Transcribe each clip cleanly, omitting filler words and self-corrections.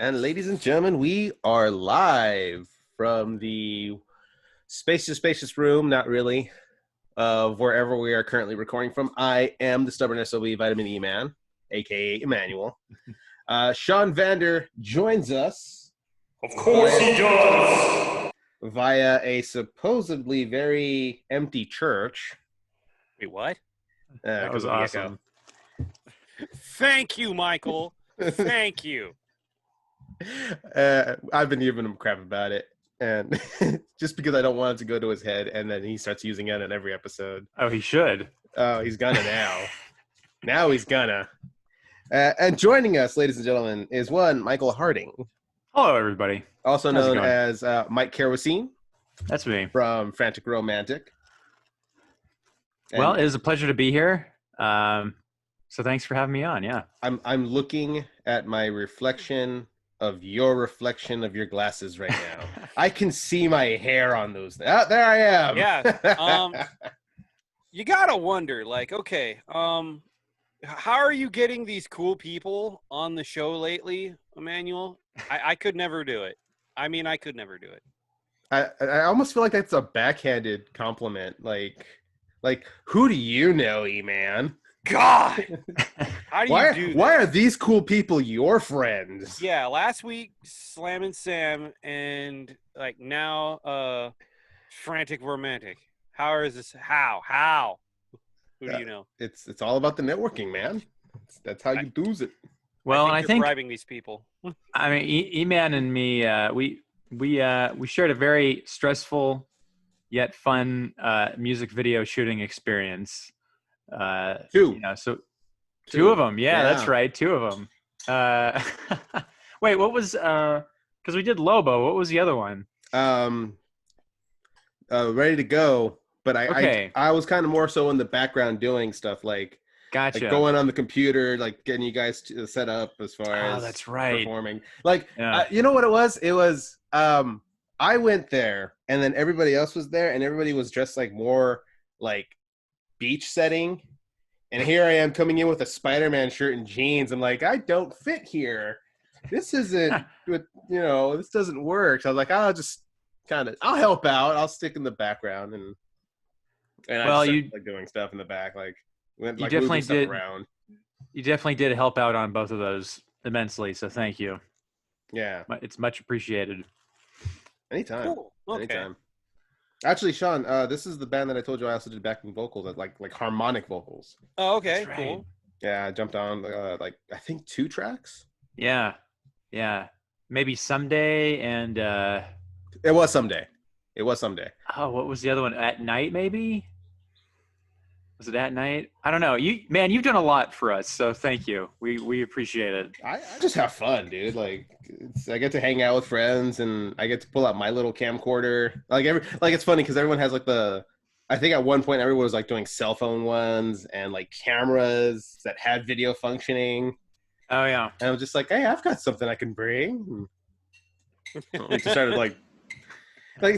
And ladies and gentlemen, we are live from the spacious room, not really, of wherever we are currently recording from. I am the stubborn SOB Vitamin E Man, aka Emmanuel. Sean Vander joins us. Of course he does! Via a supposedly very empty church. Wait, what? That was awesome. Thank you, Michael. Thank you. I've been giving him crap about it, and just because I don't want it to go to his head, and then he starts using it in every episode. Oh, he should. Oh, he's gonna now. Now he's gonna. And joining us, ladies and gentlemen, is one Michael Harding. Hello, everybody. Also known as Mike Kerosene. That's me. From Frantic Romantic. Well, it is a pleasure to be here. So thanks for having me on. Yeah. I'm looking at my reflection of your glasses right now. I can see my hair on those. Oh, there I am. Yeah. You gotta wonder, like, okay, how are you getting these cool people on the show lately, Emmanuel? I could never do it. I mean, I could never do it. I almost feel like that's a backhanded compliment. Like, who do you know, E-Man? God! How do you do that? Why are these cool people your friends? Yeah, last week, Slam and Sam, and, like, now, Frantic Romantic. How is this? How? Who do you know? It's all about the networking, man. That's how you do it. Well, I think bribing these people. I mean, E-Man and me, we shared a very stressful yet fun music video shooting experience. Two. You know, so two of them. Yeah, that's right. Two of them. Wait, what was? Because we did Lobo. What was the other one? Ready to Go. But I was kind of more so in the background doing stuff like. Gotcha. Like going on the computer, like getting you guys set up as far as that's right. performing. Like, you know what it was? It was I went there, and then everybody else was there, and everybody was dressed like more like beach setting. And here I am coming in with a Spider-Man shirt and jeans. I'm like, I don't fit here. This isn't, this doesn't work. So I was like, I'll help out. I'll stick in the background, and I just like doing stuff in the back, like. You definitely did. You definitely did help out on both of those immensely. So thank you. Yeah, it's much appreciated. Anytime. Cool. Okay. Anytime. Actually, Sean, this is the band that I told you I also did backing vocals, like harmonic vocals. Oh, okay. Right. Cool. Yeah, I jumped on I think 2 tracks. Yeah. Maybe Someday and. It was Someday. Oh, what was the other one? At Night, maybe. Was it at night? I don't know. You've done a lot for us, so thank you. We appreciate it. I just have fun, dude. Like, I get to hang out with friends, and I get to pull out my little camcorder. It's funny because everyone has I think at one point everyone was like doing cell phone ones and like cameras that had video functioning. Oh yeah. And I was just like, hey, I've got something I can bring. We just started like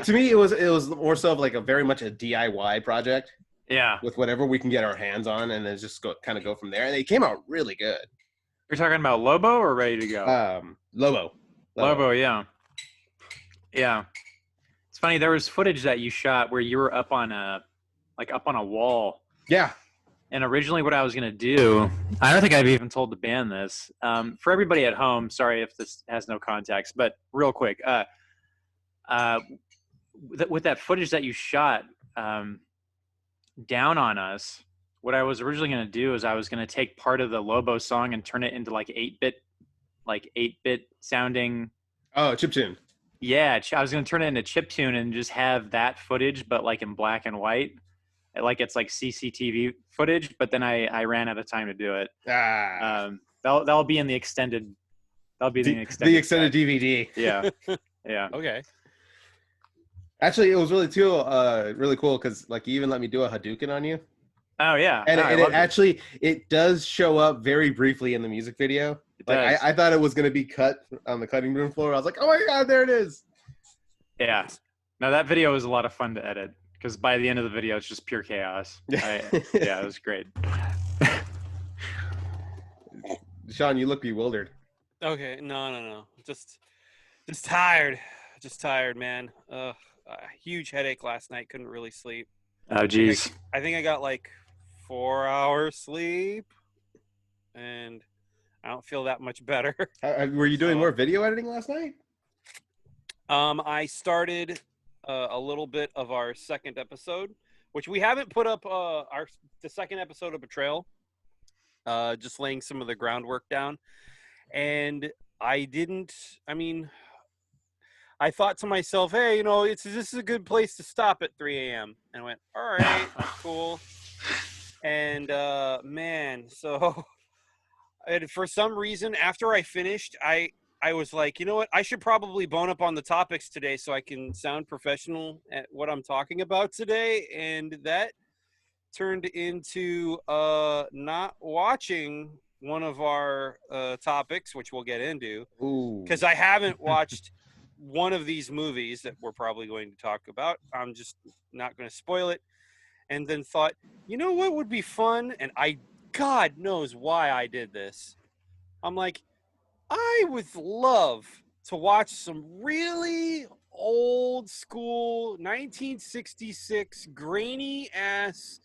to me it was more so of like a very much a DIY project. Yeah. With whatever we can get our hands on, and then just go from there. And they came out really good. You're talking about Lobo or Ready to Go? Lobo, yeah. Yeah. It's funny, there was footage that you shot where you were up on a wall. Yeah. And originally what I was going to do, I don't think I've even told the band this. For everybody at home, sorry if this has no context, but real quick, with that footage that you shot, down on us, what I was originally going to do is I was going to take part of the Lobo song and turn it into like 8-bit sounding. Oh, chiptune. Yeah, I was going to turn it into chiptune and just have that footage, but like in black and white, like it's like CCTV footage. But then I ran out of time to do it. That'll be in the extended. That'll be the extended DVD. Yeah, yeah. Okay. Actually, it was really cool because like you even let me do a Hadouken on you. Oh yeah, and it does show up very briefly in the music video. I thought it was going to be cut on the cutting room floor. I was like, oh my god, there it is. Yeah, no, that video was a lot of fun to edit because by the end of the video, it's just pure chaos. Yeah, it was great. Sean, you look bewildered. Okay, no. Just tired. Just tired, man. Huge headache last night. Couldn't really sleep. Oh, geez. I think I got like 4 hours sleep, and I don't feel that much better. Were you doing more video editing last night? I started a little bit of our second episode, which we haven't put up. The second episode of Betrayal. Just laying some of the groundwork down, and I didn't. I mean, I thought to myself, hey, this is a good place to stop at 3 a.m. And I went, all right, that's cool. And man, so and for some reason, after I finished, I was like, you know what? I should probably bone up on the topics today so I can sound professional at what I'm talking about today. And that turned into not watching one of our topics, which we'll get into, because I haven't watched one of these movies that we're probably going to talk about. I'm just not going to spoil it. And then thought, you know what would be fun? And God knows why I did this. I'm like, I would love to watch some really old school 1966 grainy ass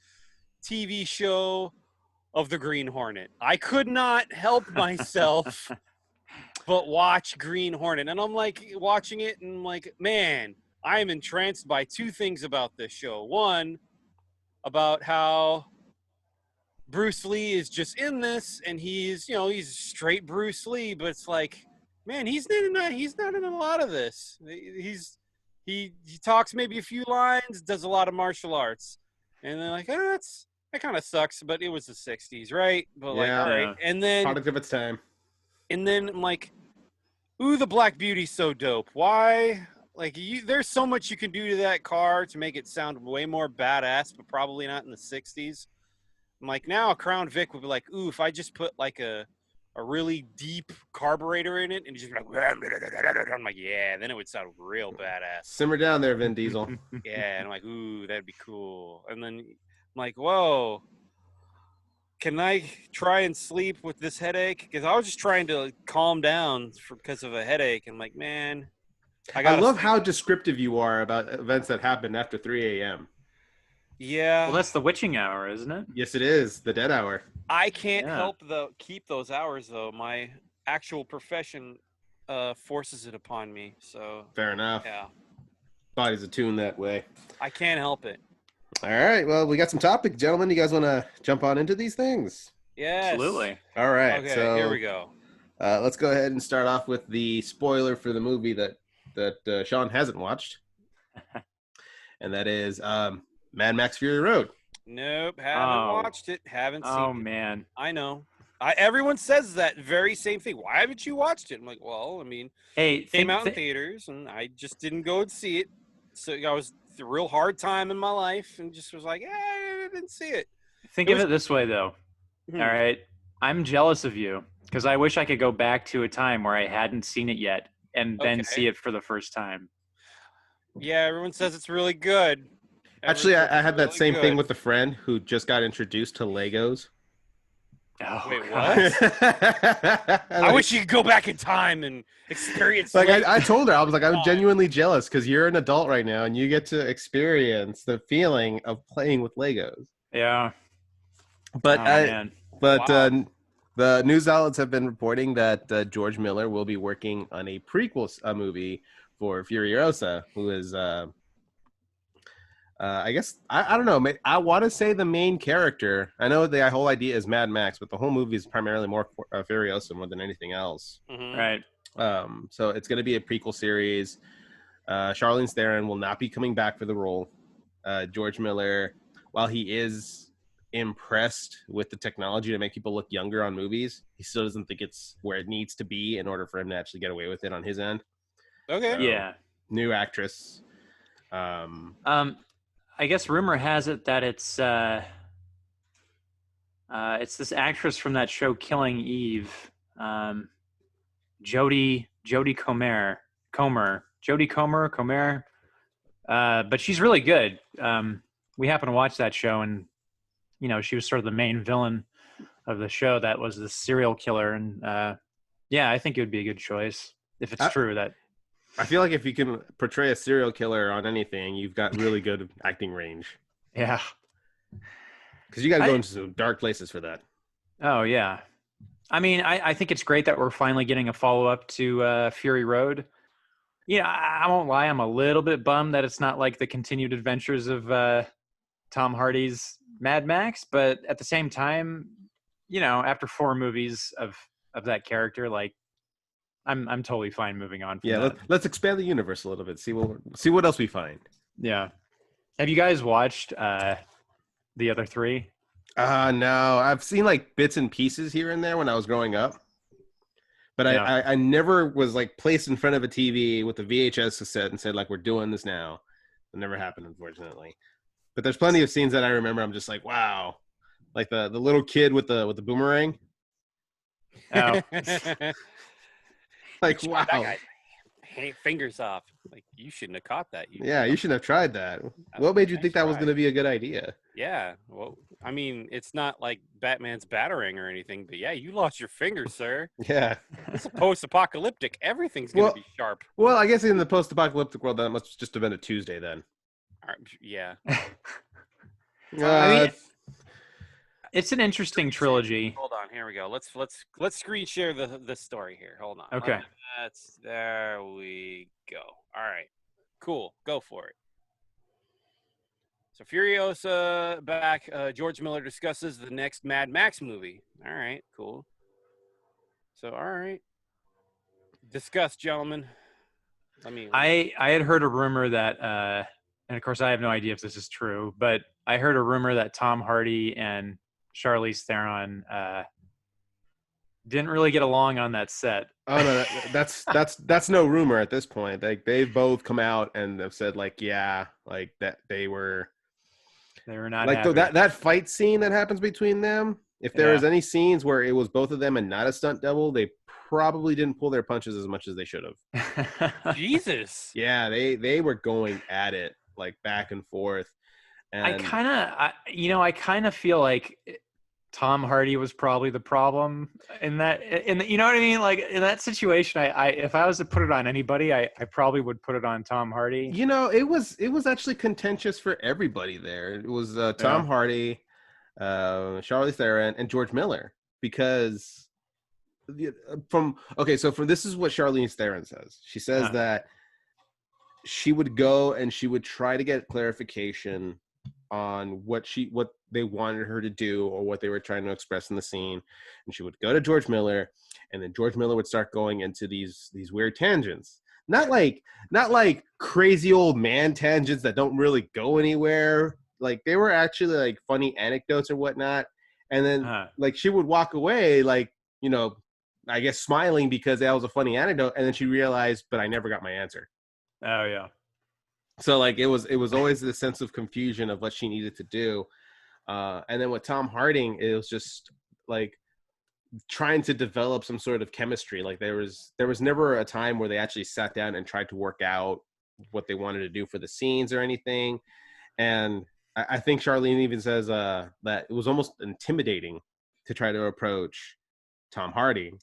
TV show of the Green Hornet. I could not help myself but watch Green Hornet. And I'm like watching it and I'm like, man, I am entranced by two things about this show. One, about how Bruce Lee is just in this and he's straight Bruce Lee, but it's like, man, he's not in a lot of this. He talks maybe a few lines, does a lot of martial arts. And they're like, that kind of sucks, but it was the 60s, right? But like, all right. And then product of its time. And then I'm like, ooh, the Black Beauty's so dope. Why? Like, there's so much you can do to that car to make it sound way more badass, but probably not in the 60s. I'm like, now a Crown Vic would be like, ooh, if I just put like a really deep carburetor in it and just be like, I'm like, yeah, then it would sound real badass. Simmer down there, Vin Diesel. Yeah, and I'm like, ooh, that'd be cool. And then I'm like, whoa, can I try and sleep with this headache? Because I was just trying to calm down because of a headache. And I'm like, man, I love how descriptive you are about events that happen after 3 a.m. Yeah. Well, that's the witching hour, isn't it? Yes, it is. The dead hour. I can't help keep those hours, though. My actual profession forces it upon me. So fair enough. Yeah. Body's attuned that way. I can't help it. All right. Well, we got some topics, gentlemen. You guys want to jump on into these things? Yes. Absolutely. All right. Okay, so here we go. Let's go ahead and start off with the spoiler for the movie that Sean hasn't watched. And that is Mad Max Fury Road. Nope. Haven't watched it. Haven't seen it. Oh, man. I know. Everyone says that very same thing. Why haven't you watched it? I'm like, well, I mean, it came out in theaters, and I just didn't go and see it. So I was a real hard time in my life, and just was like, I didn't see it. Think of it this way, though. All right, I'm jealous of you because I wish I could go back to a time where I hadn't seen it yet and then see it for the first time. Yeah, everyone says it's really good. Actually, I had that same thing with a friend who just got introduced to Legos. Oh, wait, what? I wish you could go back in time and experience. Like I told her, I was like, I'm genuinely jealous because you're an adult right now and you get to experience the feeling of playing with Legos. Yeah. But the news outlets have been reporting that George Miller will be working on a prequel movie for Furiosa, who is I guess I don't know. I want to say the main character. I know the whole idea is Mad Max, but the whole movie is primarily more Furiosa more than anything else. Mm-hmm. Right. So it's going to be a prequel series. Charlize Theron will not be coming back for the role. George Miller, while he is impressed with the technology to make people look younger on movies, he still doesn't think it's where it needs to be in order for him to actually get away with it on his end. Okay. So, yeah. New actress. I guess rumor has it that it's this actress from that show Killing Eve, Jodie Comer. But she's really good. We happened to watch that show, and she was sort of the main villain of the show. That was the serial killer, and Yeah, I think it would be a good choice if it's true that. I feel like if you can portray a serial killer on anything, you've got really good acting range. Yeah. Because you got to go into some dark places for that. Oh, yeah. I mean, I think it's great that we're finally getting a follow-up to Fury Road. Yeah, I won't lie. I'm a little bit bummed that it's not like the continued adventures of Tom Hardy's Mad Max. But at the same time, after 4 movies of that character, like, I'm totally fine moving on from that. Let's expand the universe a little bit. See what else we find. Yeah. Have you guys watched the other 3? No. I've seen like bits and pieces here and there when I was growing up. But yeah. I never was like placed in front of a TV with a VHS cassette and said like, we're doing this now. It never happened, unfortunately. But there's plenty of scenes that I remember. I'm just like, wow. Like the little kid with the boomerang. Oh. Like, wow. That guy, fingers off. Like, you shouldn't have caught that. You shouldn't have tried that. What made you think that was going to be a good idea? Yeah. Well, I mean, it's not like Batman's battering or anything, but yeah, you lost your fingers, sir. Yeah. It's a post-apocalyptic. Everything's going to be sharp. Well, I guess in the post-apocalyptic world, that must just have been a Tuesday then. Yeah. I mean, it's an interesting trilogy. Hold on, here we go. Let's screen share the story here. Hold on. Okay. There we go. All right. Cool. Go for it. So Furiosa back. George Miller discusses the next Mad Max movie. All right. Cool. So all right. Discuss, gentlemen. I had heard a rumor that, and of course I have no idea if this is true, but I heard a rumor that Tom Hardy and Charlize Theron didn't really get along on that set. Oh no, that's no rumor at this point. Like they've both come out and have said like, yeah, like that they were not like happy. that fight scene that happens between them. If there was any scenes where it was both of them and not a stunt double, they probably didn't pull their punches as much as they should have. Jesus. Yeah, they were going at it like back and forth. And I kind of feel like Tom Hardy was probably the problem in that. You know what I mean? Like in that situation, I if I was to put it on anybody, I probably would put it on Tom Hardy. It was actually contentious for everybody there. It was Tom Hardy, Charlize Theron, and George Miller because this is what Charlize Theron says. She says that she would go and she would try to get clarification on what they wanted her to do or what they were trying to express in the scene, and she would go to George Miller, and then George Miller would start going into these weird tangents, not like crazy old man tangents that don't really go anywhere. Like they were actually like funny anecdotes or whatnot, and then like she would walk away like I guess smiling because that was a funny anecdote, and then she realized, but I never got my answer. Oh yeah. So like it was always this sense of confusion of what she needed to do, and then with Tom Hardy, it was just like trying to develop some sort of chemistry. Like there was never a time where they actually sat down and tried to work out what they wanted to do for the scenes or anything. And I think Charlene even says that it was almost intimidating to try to approach Tom Hardy,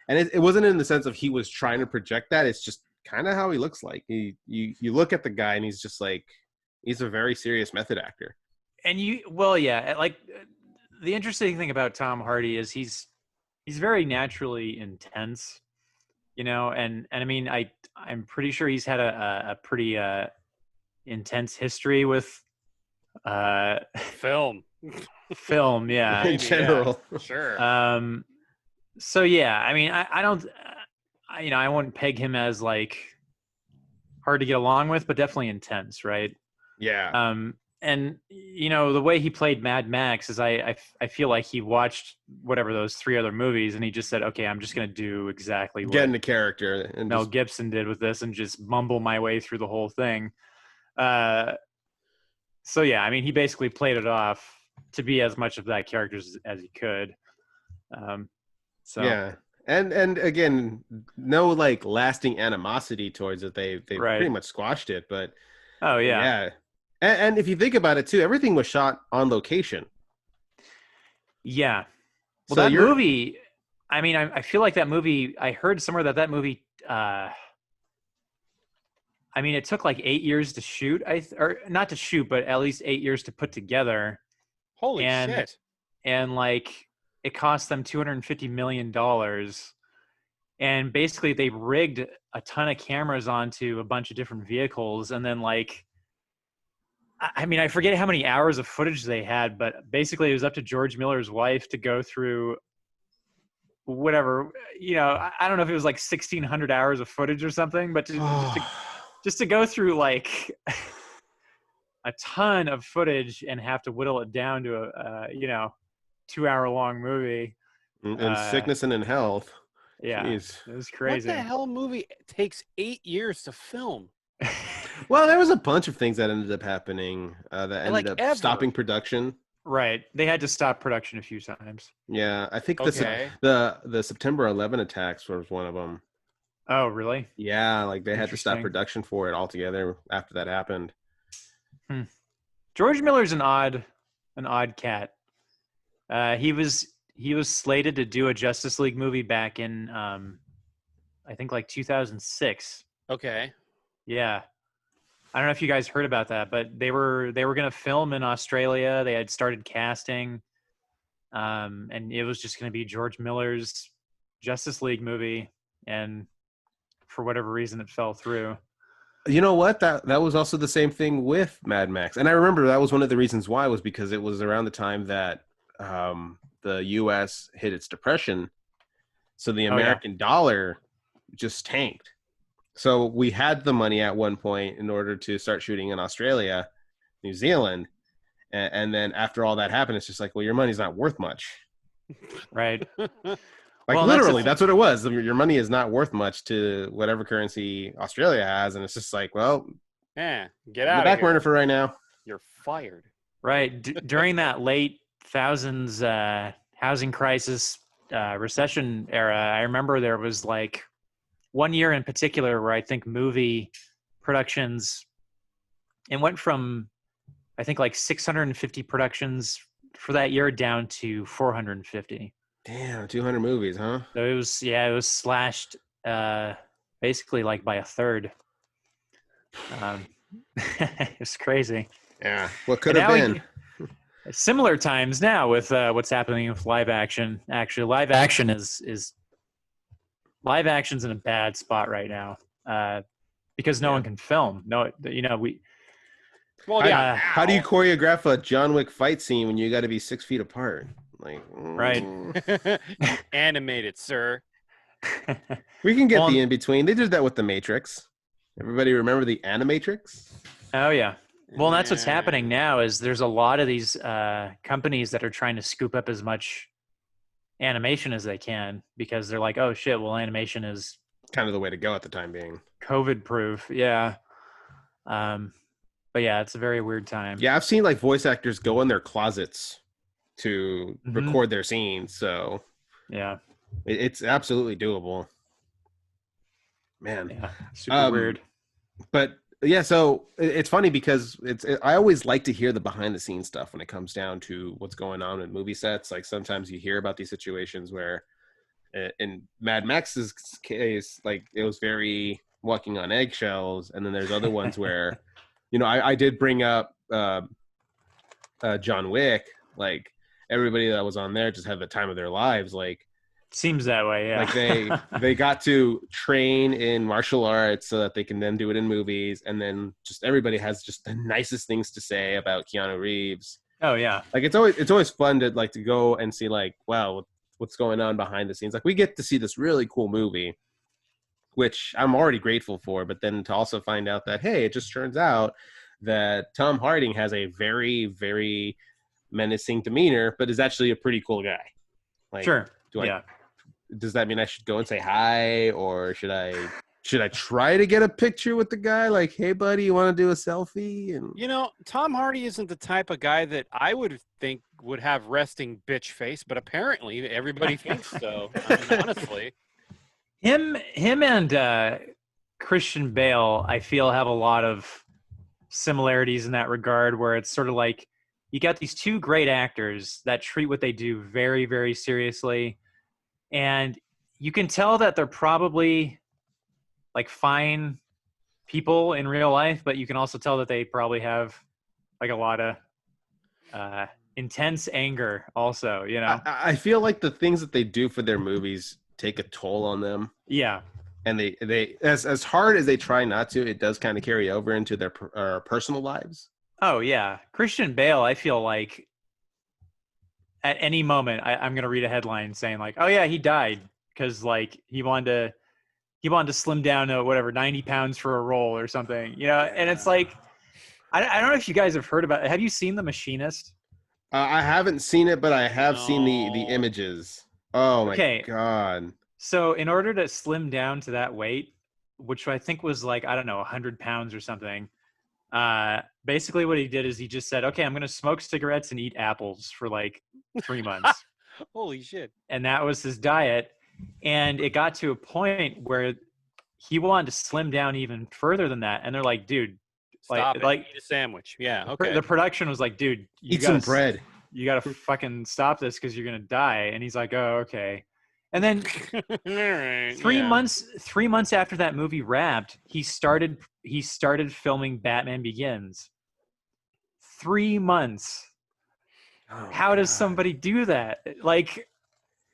and it wasn't in the sense of he was trying to project that. It's just kind of how he looks like. You look at the guy and he's just like, he's a very serious method actor. And like the interesting thing about Tom Hardy is he's very naturally intense, and I mean, I'm pretty sure he's had a pretty intense history with film, yeah, in general. Yeah, sure. So yeah, I mean, I don't, I wouldn't peg him as like hard to get along with, but definitely intense, right? Yeah. And the way he played Mad Max is I feel like he watched whatever those 3 other movies and he just said, okay, I'm just going to do exactly what get into character and Mel Gibson did with this and just mumble my way through the whole thing. So yeah, I mean, he basically played it off to be as much of that character as he could. So yeah. And again, no like lasting animosity towards it. They pretty much squashed it, but yeah. And if you think about it too, everything was shot on location. Yeah. Well, so that movie, I mean, I feel like that movie. I heard somewhere that movie. I mean, it took like 8 years to shoot. Or not to shoot, but at least 8 years to put together. Holy And shit! and like it cost them $250 million. And basically, they rigged a ton of cameras onto a bunch of different vehicles, and then like. I mean, I forget how many hours of footage they had, but basically it was up to George Miller's wife to go through whatever, I don't know if it was like 1,600 hours of footage or something, but just to go through like a ton of footage and have to whittle it down to a 2-hour long movie. In sickness and in health. Yeah, Jeez. it was crazy. What the hell movie takes 8 years to film? Well, there was a bunch of things that ended up happening that ended up stopping production. Right. They had to stop production a few times. Yeah, I think the September 11 attacks was one of them. Oh, really? Yeah, like they had to stop production for it altogether after that happened. George Miller's an odd cat. He was slated to do a Justice League movie back in I think like 2006. Okay. Yeah. I don't know if you guys heard about that, but they were going to film in Australia. They had started casting, and it was just going to be George Miller's Justice League movie, and for whatever reason, it fell through. You know what? That was also the same thing with Mad Max, and I remember that was one of the reasons why was because it was around the time that the U.S. hit its depression, so the American dollar just tanked. So we had the money at one point in order to start shooting in Australia, New Zealand. And then after all that happened, it's just like, well, your money's not worth much. Right. Like literally, that's what it was. Your money is not worth much to whatever currency Australia has. And it's just like, well, get out of the back here. burner for right now. You're fired. Right. During that late thousands housing crisis recession era, I remember there was like one year in particular where I think movie productions, it went from, I think like 650 productions for that year down to 450. Damn, 200 movies, huh? So it was slashed basically like by a third. It's crazy. Yeah, what could have been. Similar times now with what's happening with live action. Actually, live action's in a bad spot right now because no one can film. No, how do you choreograph a John Wick fight scene when you got to be 6 feet apart? Like, right. Animated, sir. We can get the in between. They did that with the Matrix. Everybody remember the Animatrix? Oh yeah. Well, that's what's happening now. Is there's a lot of these companies that are trying to scoop up as much animation as they can because they're like, oh shit, well, animation is kind of the way to go at the time being. COVID proof, yeah. But yeah, it's a very weird time. Yeah, I've seen like voice actors go in their closets to record their scenes. So yeah, it's absolutely doable. Man, yeah, super weird. But yeah, so it's funny because I always like to hear the behind the scenes stuff when it comes down to what's going on in movie sets. Like sometimes you hear about these situations where in Mad Max's case, like it was very walking on eggshells. And then there's other ones where, I did bring up John Wick, like everybody that was on there just had the time of their lives. Like, seems that way, yeah. Like they got to train in martial arts so that they can then do it in movies, and then just everybody has just the nicest things to say about Keanu Reeves. Oh yeah, like it's always fun to like to go and see like, wow, what's going on behind the scenes. Like we get to see this really cool movie, which I'm already grateful for, but then to also find out that hey, it just turns out that Tom Hardy has a very, very menacing demeanor, but is actually a pretty cool guy. Like, sure, does that mean I should go and say hi, or should I try to get a picture with the guy? Like, hey, buddy, you want to do a selfie? And Tom Hardy isn't the type of guy that I would think would have resting bitch face, but apparently everybody thinks so. I mean, honestly, him and Christian Bale, I feel, have a lot of similarities in that regard, where it's sort of like you got these two great actors that treat what they do very, very seriously. and you can tell that they're probably like fine people in real life, but you can also tell that they probably have like a lot of intense anger also, you know. I feel like the things that they do for their movies take a toll on them. Yeah. And they as hard as they try not to, it does kind of carry over into their personal lives. Oh yeah. Christian Bale, I feel like at any moment I'm going to read a headline saying like, oh yeah, he died because like he wanted to slim down to whatever 90 pounds for a role or something, you know. And it's like, I don't know if you guys have heard about it. Have you seen The Machinist? I haven't seen it, but I have seen the images. Oh my God. So in order to slim down to that weight, which I think was like, I don't know, 100 pounds or something, basically what he did is he just said, okay, I'm going to smoke cigarettes and eat apples for like 3 months. Holy shit. And that was his diet. And it got to a point where he wanted to slim down even further than that. And they're like, dude, Stop like eat a sandwich. Yeah. Okay. The production was like, dude, eat some bread. You got to fucking stop this because you're going to die. And he's like, oh, okay. And then 3 months after that movie wrapped, he started filming Batman Begins. 3 months. Oh, how does somebody do that? Like,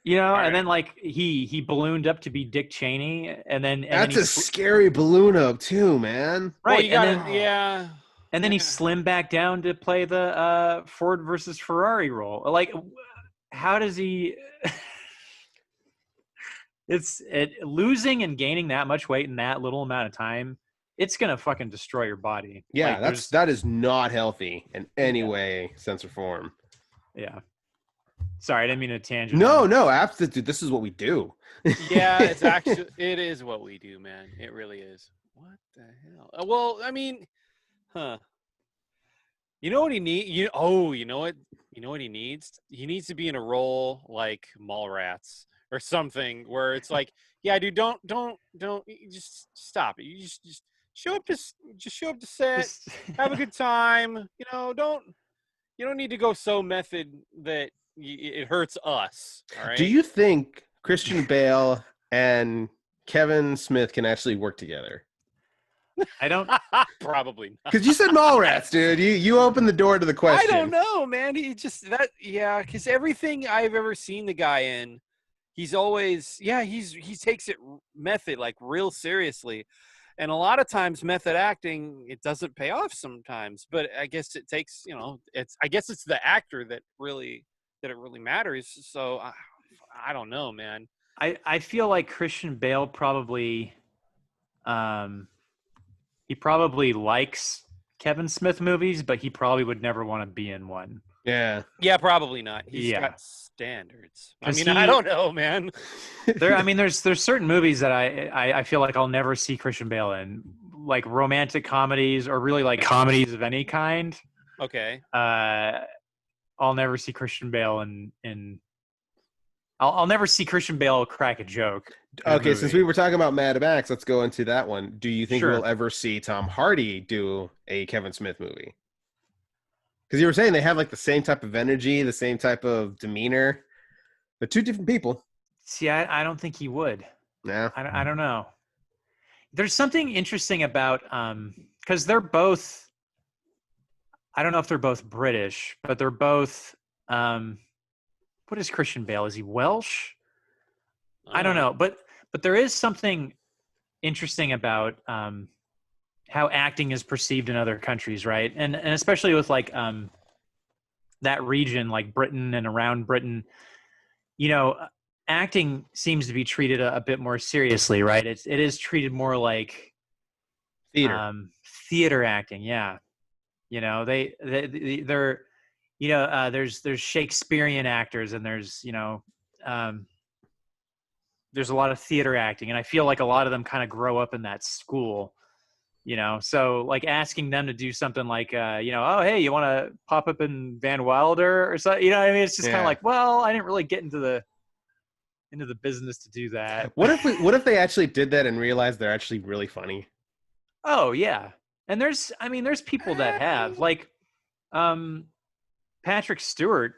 you know, and then like he ballooned up to be Dick Cheney, and then that's a scary balloon up too, man. Right, and then he slimmed back down to play the Ford versus Ferrari role. Like, how does he? Losing and gaining that much weight in that little amount of time. It's gonna fucking destroy your body. Yeah, like, that is not healthy in any way, sense or form. Yeah. Sorry, I didn't mean to tangent. No, absolutely. This is what we do. Yeah, it is what we do, man. It really is. What the hell? Well, I mean, you know what he needs? You know what? You know what he needs? He needs to be in a role like Mallrats or something where it's like, yeah, dude, don't just stop it. You just show up to set, have a good time. You know, you don't need to go so method that it hurts us. All right. Do you think Christian Bale and Kevin Smith can actually work together? I don't. Probably not. Because you said Mallrats, dude. You opened the door to the question. I don't know, man. He just because everything I've ever seen the guy in, he's always he takes it method like real seriously. And a lot of times method acting, it doesn't pay off sometimes, but I guess it takes, I guess it's the actor that it really matters. So I don't know, man. I feel like Christian Bale probably, he probably likes Kevin Smith movies, but he probably would never want to be in one. Yeah. Yeah, probably not. He's got standards. I mean, I don't know, man. There's certain movies that I feel like I'll never see Christian Bale in, like romantic comedies or really like comedies of any kind. Okay. I'll never see Christian Bale in I'll never see Christian Bale crack a joke. Okay, since we were talking about Mad Max, let's go into that one. Do you think we'll ever see Tom Hardy do a Kevin Smith movie? Because you were saying they have like the same type of energy, the same type of demeanor, but two different people. See, I don't think he would. Yeah. I don't know. There's something interesting about because they're both. I don't know if they're both British, but they're both. What is Christian Bale? Is he Welsh? I don't know, but there is something interesting about how acting is perceived in other countries, right? And especially with like that region, like Britain and around Britain, acting seems to be treated a bit more seriously, right? It is treated more like theater acting. Yeah, they're there's Shakespearean actors and there's there's a lot of theater acting, and I feel like a lot of them kind of grow up in that school. So like asking them to do something like, oh, hey, you want to pop up in Van Wilder or something? What I mean? It's just kind of like, well, I didn't really get into the business to do that. What if they actually did that and realized they're actually really funny? Oh yeah. And there's people that have like, Patrick Stewart,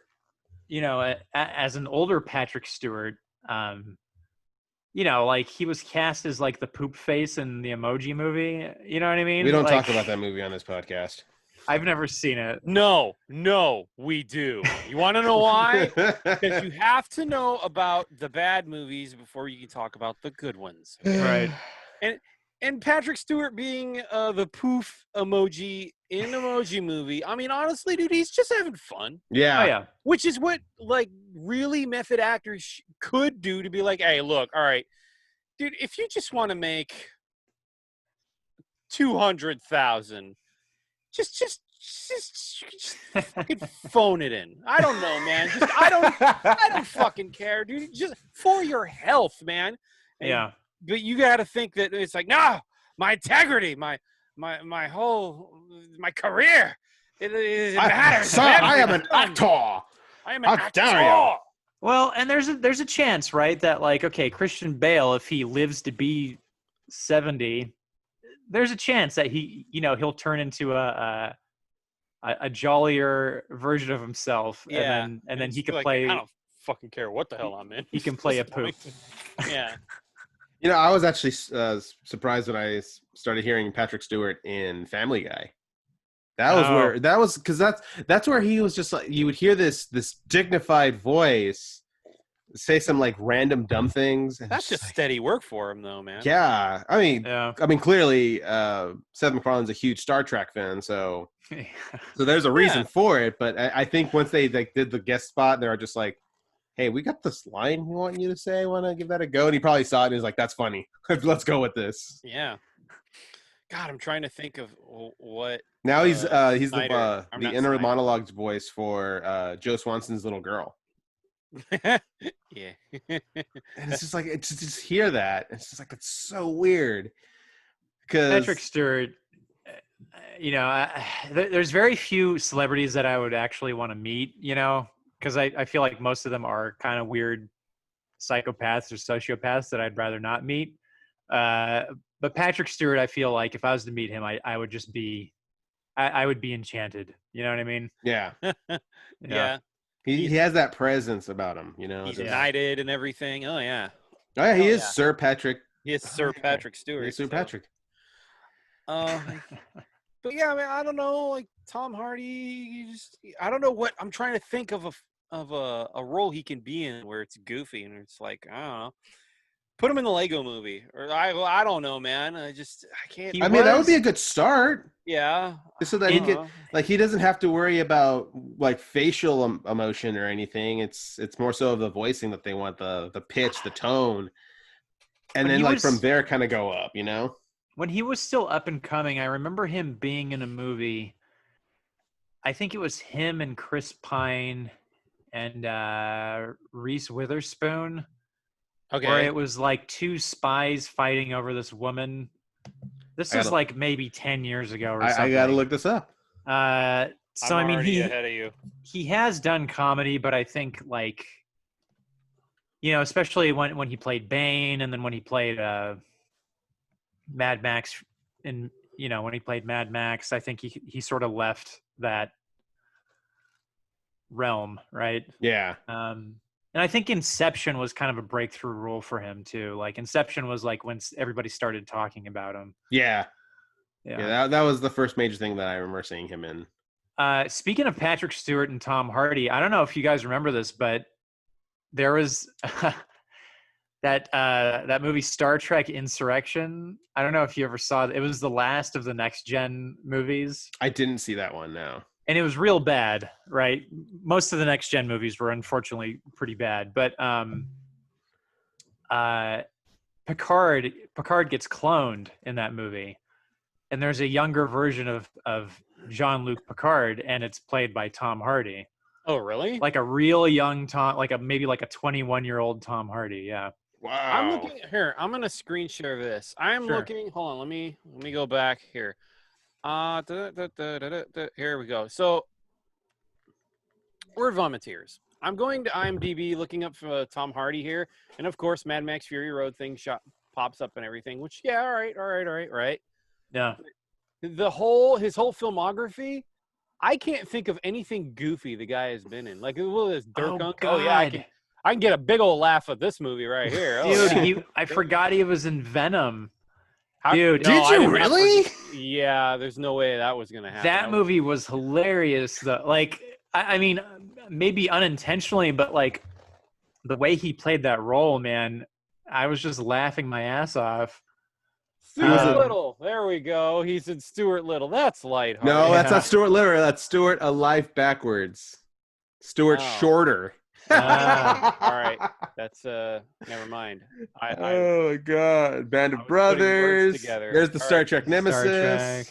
as an older Patrick Stewart, You know, like he was cast as like the poop face in the Emoji Movie. You know what I mean? We don't like, talk about that movie on this podcast. I've never seen it. No, we do. You want to know why? Because you have to know about the bad movies before you can talk about the good ones. Right. And Patrick Stewart being the poof emoji in Emoji Movie. I mean, honestly, dude, he's just having fun. Yeah. Oh, yeah. Which is what, like, really method actors could do to be like, hey, look, all right, dude, if you just want to make 200,000, just fucking phone it in. I don't know, man. I don't fucking care, dude. Just for your health, man. And, yeah. But you got to think that it's like, no, my integrity, my whole, my career, it matters. Sir, I am an actor. I am an actor. Dare you. Well, and there's a chance, right, that like, okay, Christian Bale, if he lives to be 70, there's a chance that he'll turn into a jollier version of himself, yeah, and then he could like, play. I don't fucking care what the hell I'm in. He can play a poop. Yeah. You know, I was actually surprised when I started hearing Patrick Stewart in Family Guy. Because that's where he was just like, you would hear this dignified voice say some like random dumb things. And that's just like, steady work for him, though, man. Yeah, I mean, clearly, Seth MacFarlane's a huge Star Trek fan, so there's a reason for it. But I think once they like did the guest spot, they were just like, hey, we got this line we want you to say. I want to give that a go. And he probably saw it and he was like, that's funny. Let's go with this. Yeah. God, I'm trying to think of what. Now he's Snyder, the inner monologues voice for Joe Swanson's little girl. Yeah. And it's just like, just hear that. It's just like, it's so weird. Because Patrick Stewart, you know, there's very few celebrities that I would actually want to meet, you know, because I feel like most of them are kind of weird psychopaths or sociopaths that I'd rather not meet. But Patrick Stewart, I feel like if I was to meet him, I would just be, I would be enchanted. You know what I mean? Yeah. Yeah. He has that presence about him, you know. He's knighted and everything. Oh, yeah. Oh, yeah, he is Sir Patrick. He is Sir Patrick Stewart. He's Sir Patrick. But yeah, I mean, I don't know, like Tom Hardy. I don't know what I'm trying to think of a role he can be in where it's goofy and it's like, I don't know. Put him in the Lego Movie, or I don't know, man. I can't. I mean, that would be a good start. Yeah. Just so that he could, like, he doesn't have to worry about like facial emotion or anything. It's more so of the voicing that they want, the pitch, the tone, and then like from there kind of go up, you know. When he was still up and coming, I remember him being in a movie. I think it was him and Chris Pine and Reese Witherspoon. Okay. Where it was like two spies fighting over this woman. This was like maybe 10 years ago or something. I gotta look this up. So I mean, he ahead of you. He has done comedy, but I think like, you know, especially when he played Bane and then when he played Mad Max, and you know, when he played Mad Max, I think he sort of left that realm, right? Yeah. And I think Inception was kind of a breakthrough role for him too. Like Inception was like when everybody started talking about him. Yeah. That was the first major thing that I remember seeing him in. Speaking of Patrick Stewart and Tom Hardy, I don't know if you guys remember this, but there was that movie Star Trek Insurrection. I don't know if you ever saw it. It was the last of the next gen movies. I didn't see that one, no. And it was real bad, right? Most of the next gen movies were unfortunately pretty bad, but Picard gets cloned in that movie, and there's a younger version of Jean-Luc Picard, and it's played by Tom Hardy. Oh, really? Like a real young Tom, maybe like a 21-year-old Tom Hardy. Yeah. Wow. I'm looking here. I'm gonna screen share this. I'm looking. Hold on. Let me go back here. Here we go. So, Word Vomiteers. I'm going to IMDb, looking up Tom Hardy here, and of course, Mad Max Fury Road thing pops up and everything. Which, yeah, all right. Yeah. His whole filmography, I can't think of anything goofy the guy has been in. Like, this Dirk Uncle. Oh yeah, I can get a big old laugh at this movie right here. Dude, I forgot he was in Venom. Dude, did you really? Yeah, there's no way that was gonna happen. That movie was hilarious. Like, I mean, maybe unintentionally, but like the way he played that role, man, I was just laughing my ass off. Stuart Little. There we go. He's in Stuart Little. That's lighthearted. No, that's not Stuart Little. That's Stuart a life backwards. Stuart Shorter. All right. That's never mind. Oh my God. Band of Brothers. There's the Star Trek Nemesis. Star Trek.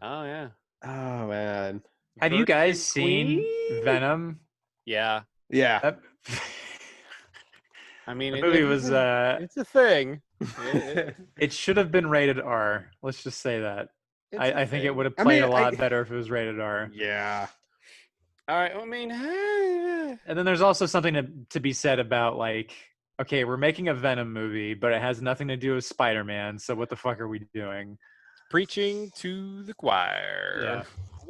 Oh yeah. Oh man. Have you guys seen Venom? Yeah. Yeah. I mean, the movie was it's a thing. It should have been rated R. Let's just say that. I think it would have played a lot better if it was rated R. Yeah. All right. I mean, and then there's also something to be said about like, okay, we're making a Venom movie, but it has nothing to do with Spider-Man. So what the fuck are we doing? Preaching to the choir.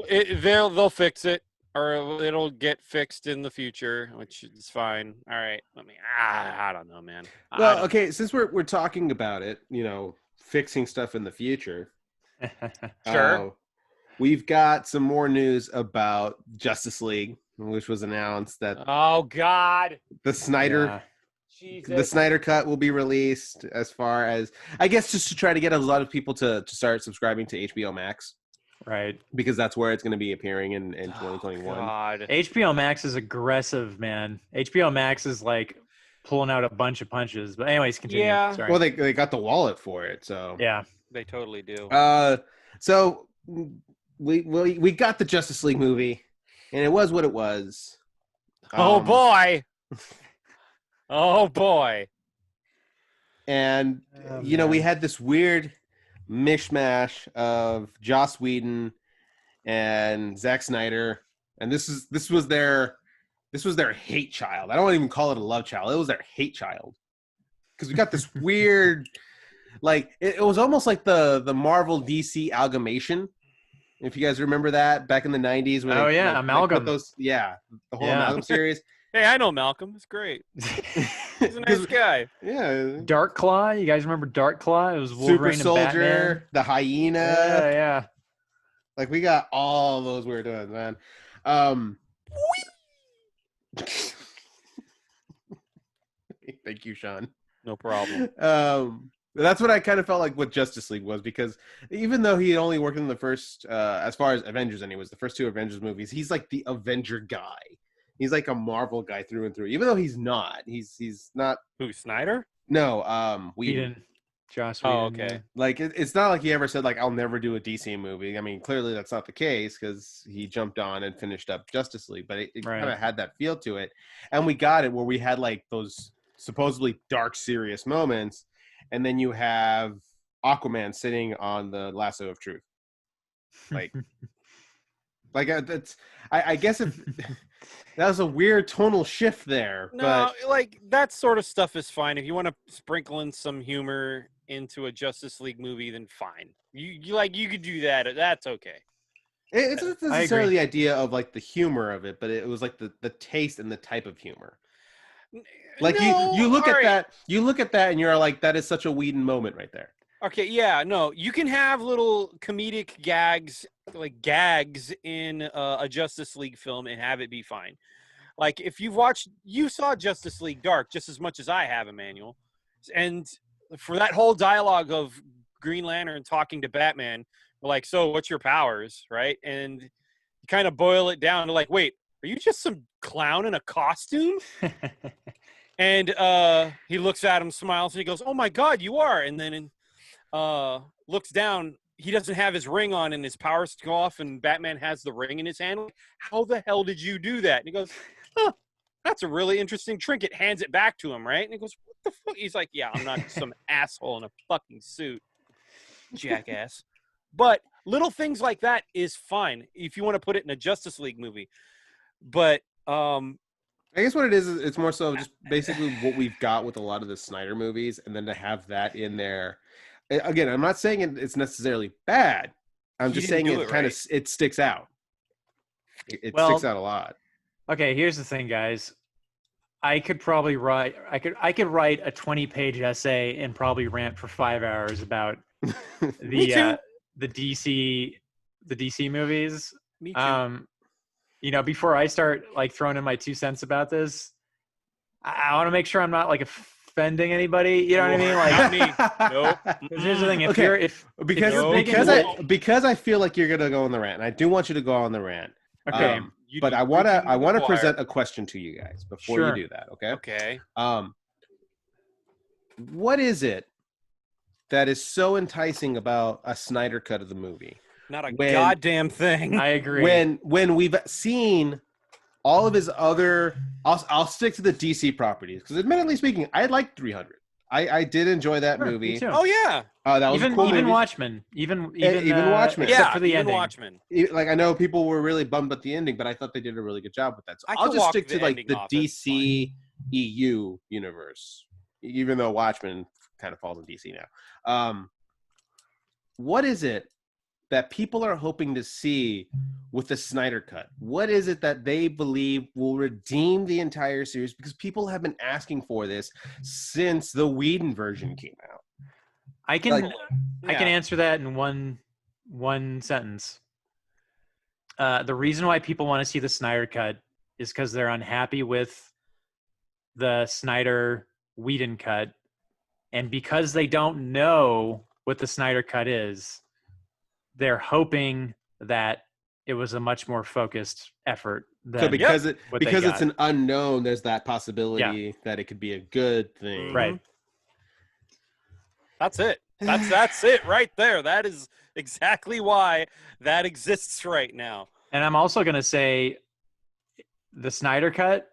Yeah. They'll fix it, or it'll get fixed in the future, which is fine. All right. I mean, I don't know, man. Well, okay, since we're talking about it, you know, fixing stuff in the future. Sure. We've got some more news about Justice League, which was announced that oh God, the Snyder cut will be released. As far as I guess, just to try to get a lot of people to start subscribing to HBO Max, right? Because that's where it's going to be appearing in 2021. God. HBO Max is aggressive, man. HBO Max is like pulling out a bunch of punches. But anyways, continue. Yeah. Sorry. Well, they got the wallet for it, so yeah, they totally do. So. We got the Justice League movie, and it was what it was. Oh boy! Oh boy! And you know, we had this weird mishmash of Joss Whedon and Zack Snyder, and this was their hate child. I don't even call it a love child; it was their hate child, because we got this weird, like it was almost like the Marvel DC amalgamation. If you guys remember that back in the 90s. When Amalgam. The whole Amalgam series. Hey, I know Malcolm. It's great. He's a nice guy. Yeah. Dark Claw. You guys remember Dark Claw? It was Wolverine Super Soldier, and Batman. the Hyena. Yeah. Like, we got all those weird ones, man. Thank you, Sean. No problem. That's what I kind of felt like what Justice League was, because even though he only worked in the first, as far as Avengers anyways, the first two Avengers movies, he's like the Avenger guy. He's like a Marvel guy through and through, even though he's not. He's not. Who, Snyder? No, Whedon. Joss Whedon. Oh, okay. Yeah. Like, it's not like he ever said, like, I'll never do a DC movie. I mean, clearly that's not the case, because he jumped on and finished up Justice League, but it kind of had that feel to it. And we got it where we had, like, those supposedly dark, serious moments. And then you have Aquaman sitting on the lasso of truth. Like that's, I guess if that was a weird tonal shift there. No, but like that sort of stuff is fine. If you want to sprinkle in some humor into a Justice League movie, then fine. You could do that. That's okay. It's not necessarily the idea of like the humor of it, but it was like the taste and the type of humor. Like, no, you look at that, and you're like, that is such a Whedon moment right there. Okay, yeah, no, you can have little comedic gags, like gags in a Justice League film and have it be fine. Like, if you saw Justice League Dark just as much as I have, Emmanuel, and for that whole dialogue of Green Lantern talking to Batman, like, so what's your powers, right? And you kind of boil it down to like, wait, are you just some clown in a costume? And he looks at him, smiles, and he goes, "Oh my God, you are!" And then looks down. He doesn't have his ring on, and his powers go off, and Batman has the ring in his hand. How the hell did you do that? And he goes, "Huh, that's a really interesting trinket." Hands it back to him, right? And he goes, "What the fuck?" He's like, "Yeah, I'm not some asshole in a fucking suit, jackass." But little things like that is fine if you want to put it in a Justice League movie. But I guess what it is, it's more so just basically what we've got with a lot of the Snyder movies, and then to have that in there. Again, I'm not saying it's necessarily bad. I'm just saying it kind of it sticks out. It sticks out a lot. Okay, here's the thing, guys. I could probably write. I could write a 20-page essay and probably rant for 5 hours about Me too. The DC movies. Me too. Before I start like throwing in my 2 cents about this, I want to make sure I'm not like offending anybody. You know what I mean? Like, not me. Nope. here's the thing: because I feel like you're gonna go on the rant, and I do want you to go on the rant. Okay. But I wanna present a question to you guys before you do that. Okay. Okay. What is it that is so enticing about a Snyder cut of the movie? Not a goddamn thing. I agree. When we've seen all of his other, I'll stick to the DC properties because, admittedly speaking, I liked 300. I did enjoy that movie. Me too. Oh yeah. That was even a cool movie. Watchmen. Even Watchmen. Except for the ending. Watchmen. Like, I know people were really bummed at the ending, but I thought they did a really good job with that. So I'll just stick to like the DC EU universe, even though Watchmen kind of falls in DC now. What is it that people are hoping to see with the Snyder Cut? What is it that they believe will redeem the entire series? Because people have been asking for this since the Whedon version came out. I can answer that in one sentence. The reason why people want to see the Snyder Cut is because they're unhappy with the Snyder Whedon cut, and because they don't know what the Snyder Cut is, they're hoping that it was a much more focused effort. Because it's an unknown, there's that possibility that it could be a good thing. Right. That's it. That's it right there. That is exactly why that exists right now. And I'm also going to say the Snyder Cut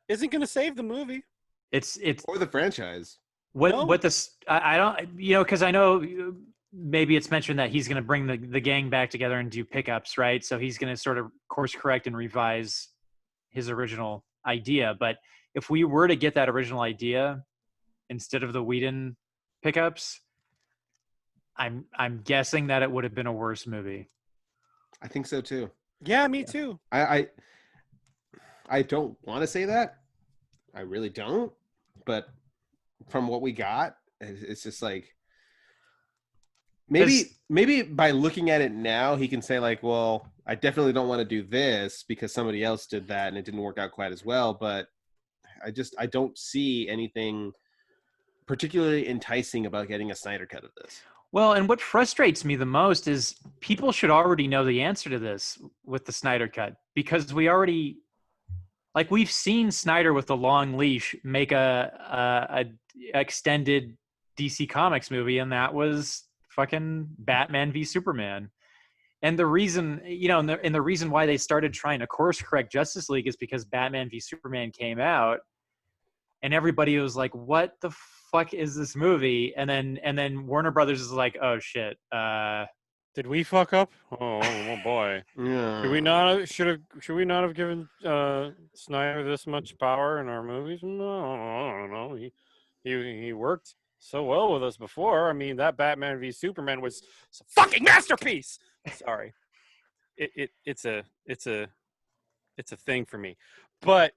isn't going to save the movie. It's or the franchise. I don't, because I know maybe it's mentioned that he's going to bring the gang back together and do pickups, right? So he's going to sort of course correct and revise his original idea. But if we were to get that original idea instead of the Whedon pickups, I'm guessing that it would have been a worse movie. I think so too. Yeah, me too. I don't want to say that. I really don't. But from what we got, it's just like maybe by looking at it now, he can say like, well, I definitely don't want to do this because somebody else did that and it didn't work out quite as well. But I don't see anything particularly enticing about getting a Snyder cut of this. Well, and what frustrates me the most is people should already know the answer to this with the Snyder cut, because we've seen Snyder with the long leash make a extended DC Comics movie, and that was fucking Batman v Superman. And the reason, the reason why they started trying to course correct Justice League is because Batman v Superman came out, and everybody was like, "What the fuck is this movie?" And then Warner Brothers is like, "Oh shit, did we fuck up? Oh boy, yeah. Should we not have given Snyder this much power in our movies? No, I don't know. He worked so well with us before. I mean, that Batman v Superman was a fucking masterpiece." Sorry, it's a thing for me, but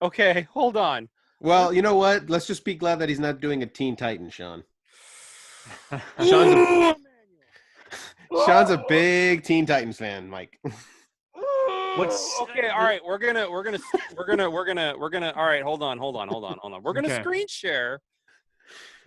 okay, hold on. Well, you know what? Let's just be glad that he's not doing a Teen Titan, Sean. Sean's a big Teen Titans fan, Mike. Okay? All right, we're gonna. All right, hold on. We're gonna screen share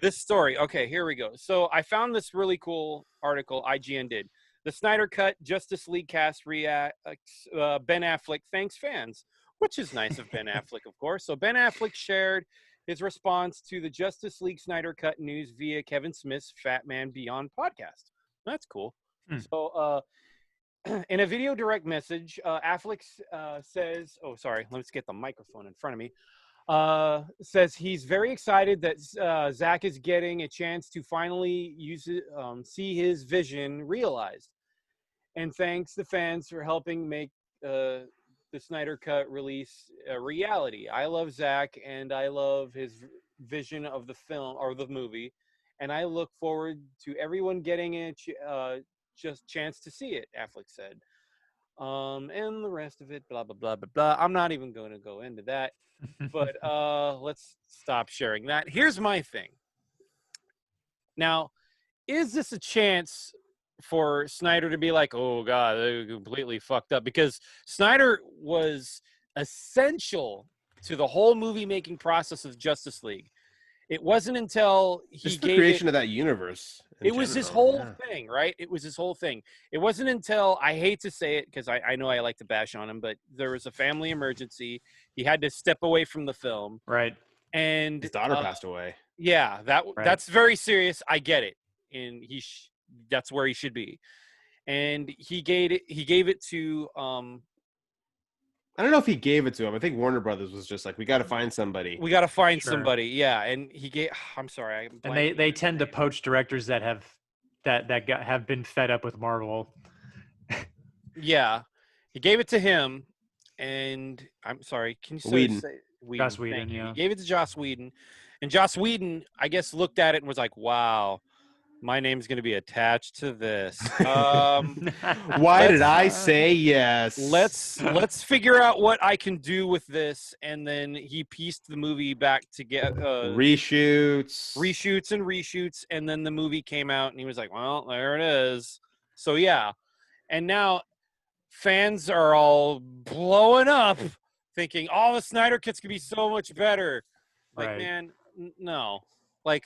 this story. Okay, here we go. So I found this really cool article IGN did. The Snyder Cut Justice League cast reacts Ben Affleck thanks fans, which is nice of Ben Affleck, of course. So Ben Affleck shared his response to the Justice League Snyder Cut news via Kevin Smith's Fat Man Beyond podcast. That's cool. So in a video direct message, Affleck says, oh, sorry, let's get the microphone in front of me. Says he's very excited that Zach is getting a chance to finally see his vision realized, and thanks the fans for helping make the Snyder Cut release a reality. I love Zach and I love his vision of the film or the movie, and I look forward to everyone getting a just chance to see it, Affleck said. and the rest of it, blah blah blah blah blah. I'm not even going to go into that, but let's stop sharing that. Here's my thing. Now, is this a chance for Snyder to be like, oh God, they completely fucked up? Because Snyder was essential to the whole movie making process of Justice League. It wasn't until he Just the gave creation of that universe. It was his whole thing, right? It was his whole thing. It wasn't until, I hate to say it because I know I like to bash on him, but there was a family emergency. He had to step away from the film. Right. And his daughter passed away. Yeah, that's very serious. I get it. And that's where he should be. And he gave it to I don't know if he gave it to him. I think Warner Brothers was just like, we got to find somebody. We got to find somebody. Yeah, and he gave. I'm sorry. And they tend to poach directors that have have been fed up with Marvel. Yeah, he gave it to him, and I'm sorry. Can you say Whedon? Joss Whedon. Yeah, he gave it to Joss Whedon, and Joss Whedon, I guess, looked at it and was like, "Wow, my name's going to be attached to this." Why did I say yes? Let's figure out what I can do with this, and then he pieced the movie back together. Reshoots, and then the movie came out, and he was like, "Well, there it is." So yeah, and now fans are all blowing up, thinking, "Oh, the Snyder Cuts could be so much better." Like, right. Man, no, like,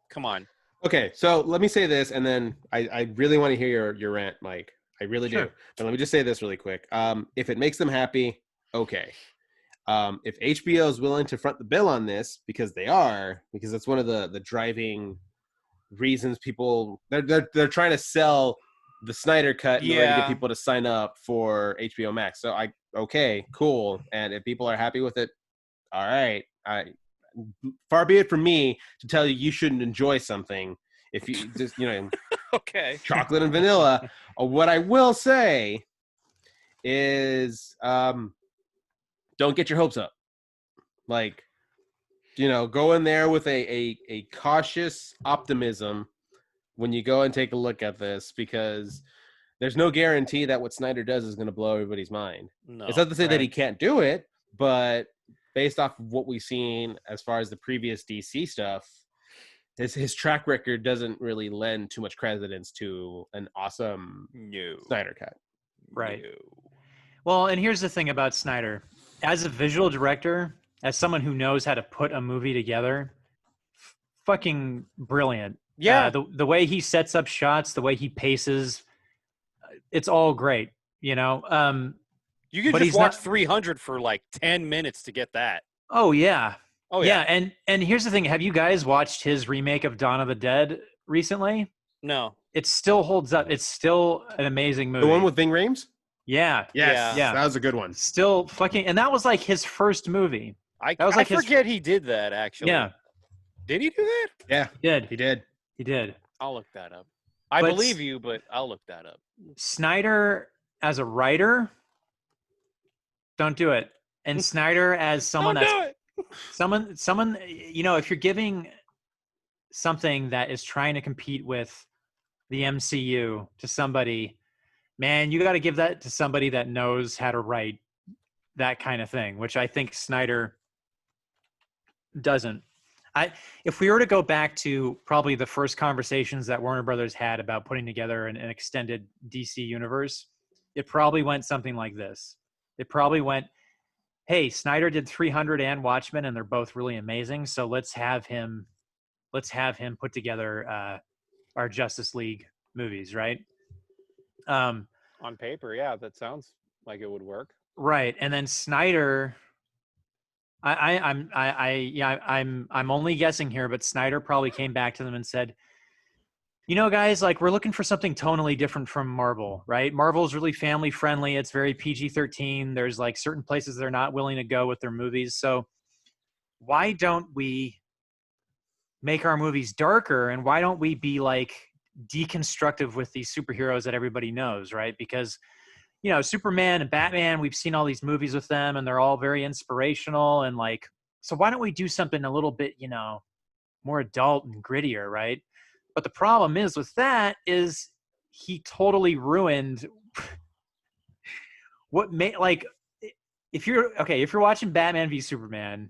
come on. Okay, so let me say this, and then I really want to hear your rant, Mike. I really do. But let me just say this really quick. If it makes them happy, okay. If HBO is willing to front the bill on this, because that's one of the driving reasons people they're trying to sell the Snyder Cut in order to get people to sign up for HBO Max. So okay, cool. And if people are happy with it, all right. Far be it from me to tell you shouldn't enjoy something if you just okay, chocolate and vanilla. What I will say is don't get your hopes up. Like, go in there with a cautious optimism when you go and take a look at this, because there's no guarantee that what Snyder does is going to blow everybody's mind. No, it's not to say that he can't do it, but based off of what we've seen as far as the previous DC stuff, his track record doesn't really lend too much credence to an awesome Snyder Cut. Right. Well, and here's the thing about Snyder. As a visual director, as someone who knows how to put a movie together, fucking brilliant. Yeah. The way he sets up shots, the way he paces, it's all great, You can just watch 300 for like 10 minutes to get that. Oh, yeah. Oh, yeah. And here's the thing. Have you guys watched his remake of Dawn of the Dead recently? No. It still holds up. It's still an amazing movie. The one with Ving Rhames? Yeah. Yes. Yeah. That was a good one. Still fucking, and that was like his first movie. I forget he did that, actually. Yeah. Did he do that? Yeah. He did. I'll look that up. I believe you, but I'll look that up. Snyder as a writer, don't do it. And Snyder as someone someone, if you're giving something that is trying to compete with the MCU to somebody, man, you got to give that to somebody that knows how to write that kind of thing, which I think Snyder doesn't. If we were to go back to probably the first conversations that Warner Brothers had about putting together an extended DC universe, it probably went something like this. It probably went, hey, Snyder did 300 and Watchmen, and they're both really amazing. So let's have him put together our Justice League movies, right? On paper, yeah, that sounds like it would work. Right, and then Snyder, I'm only guessing here, but Snyder probably came back to them and said, guys, like, we're looking for something tonally different from Marvel, right? Marvel's really family friendly. It's very PG-13. There's like certain places they're not willing to go with their movies. So why don't we make our movies darker? And why don't we be like deconstructive with these superheroes that everybody knows, right? Because, Superman and Batman, we've seen all these movies with them and they're all very inspirational. And like, so why don't we do something a little bit, more adult and grittier, right? But the problem is with that is he totally ruined what may like if you're watching Batman v Superman,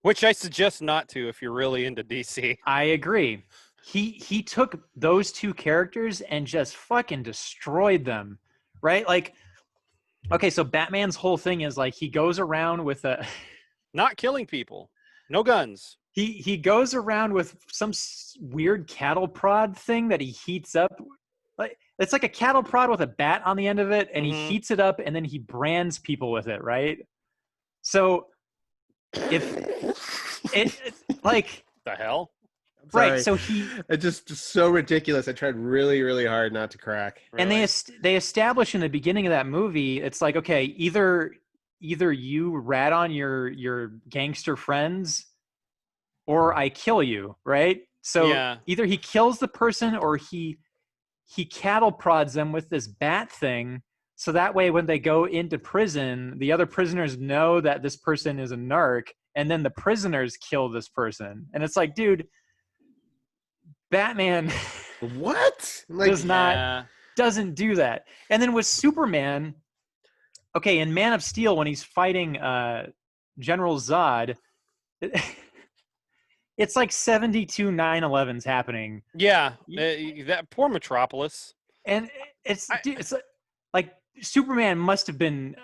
which I suggest not to if you're really into DC. I agree. He took those two characters and just fucking destroyed them, right? Like, okay, so Batman's whole thing is like he goes around with a not killing people, no guns. He goes around with some weird cattle prod thing that he heats up. Like it's like a cattle prod with a bat on the end of it, and he heats it up, and then he brands people with it, right? So if it like the hell. Right, so it's just so ridiculous. I tried really, really hard not to crack. And they establish in the beginning of that movie, it's like, okay, either you rat on your gangster friends, or I kill you, right? So either he kills the person, or he cattle prods them with this bat thing, so that way when they go into prison, the other prisoners know that this person is a narc, and then the prisoners kill this person, and it's like, dude. Batman what doesn't do that. And then with Superman, okay, in Man of Steel when he's fighting General Zod, it's like 72 9/11s happening. Yeah, that poor Metropolis. And it's like Superman must have been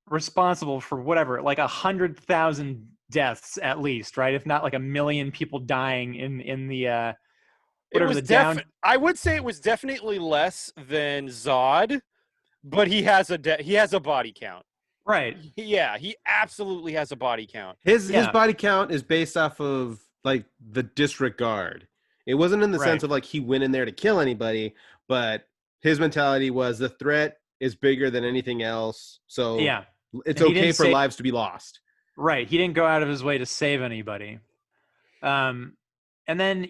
responsible for whatever, like 100,000 deaths at least, right? If not like 1 million people dying in the whatever the down. I would say it was definitely less than Zod, but he has a body count. Right. Yeah, he absolutely has a body count. His body count is based off of like the disregard. It wasn't in the sense of like he went in there to kill anybody, but his mentality was the threat is bigger than anything else. So it's okay for lives to be lost. Right. He didn't go out of his way to save anybody. And then,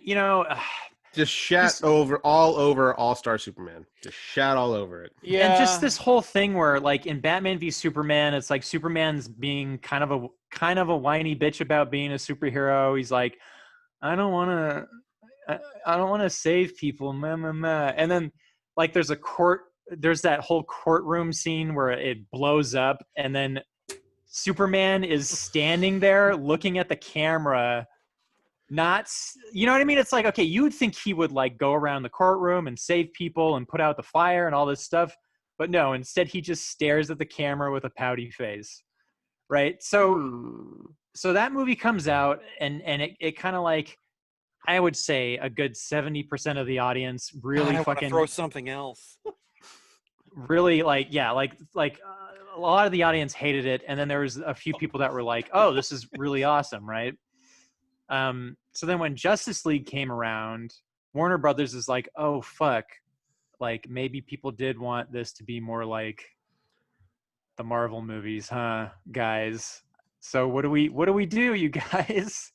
just shat all over All-Star Superman. Just shat all over it. Yeah. And just this whole thing where like in Batman v Superman, it's like Superman's being kind of a whiny bitch about being a superhero. He's like, I don't want to save people. And then like there's that whole courtroom scene where it blows up, and then Superman is standing there looking at the camera, you know what I mean? It's like, okay, you would think he would like go around the courtroom and save people and put out the fire and all this stuff, but no, instead he just stares at the camera with a pouty face, right? So that movie comes out, and it kind of like, I would say a good 70% of the audience really fucking throw something else. Really like a lot of the audience hated it, and then there was a few people that were like, oh, this is really awesome, right? So then when Justice League came around, Warner Brothers is like, oh fuck, like maybe people did want this to be more like the Marvel movies, huh, guys? So what do we do, you guys?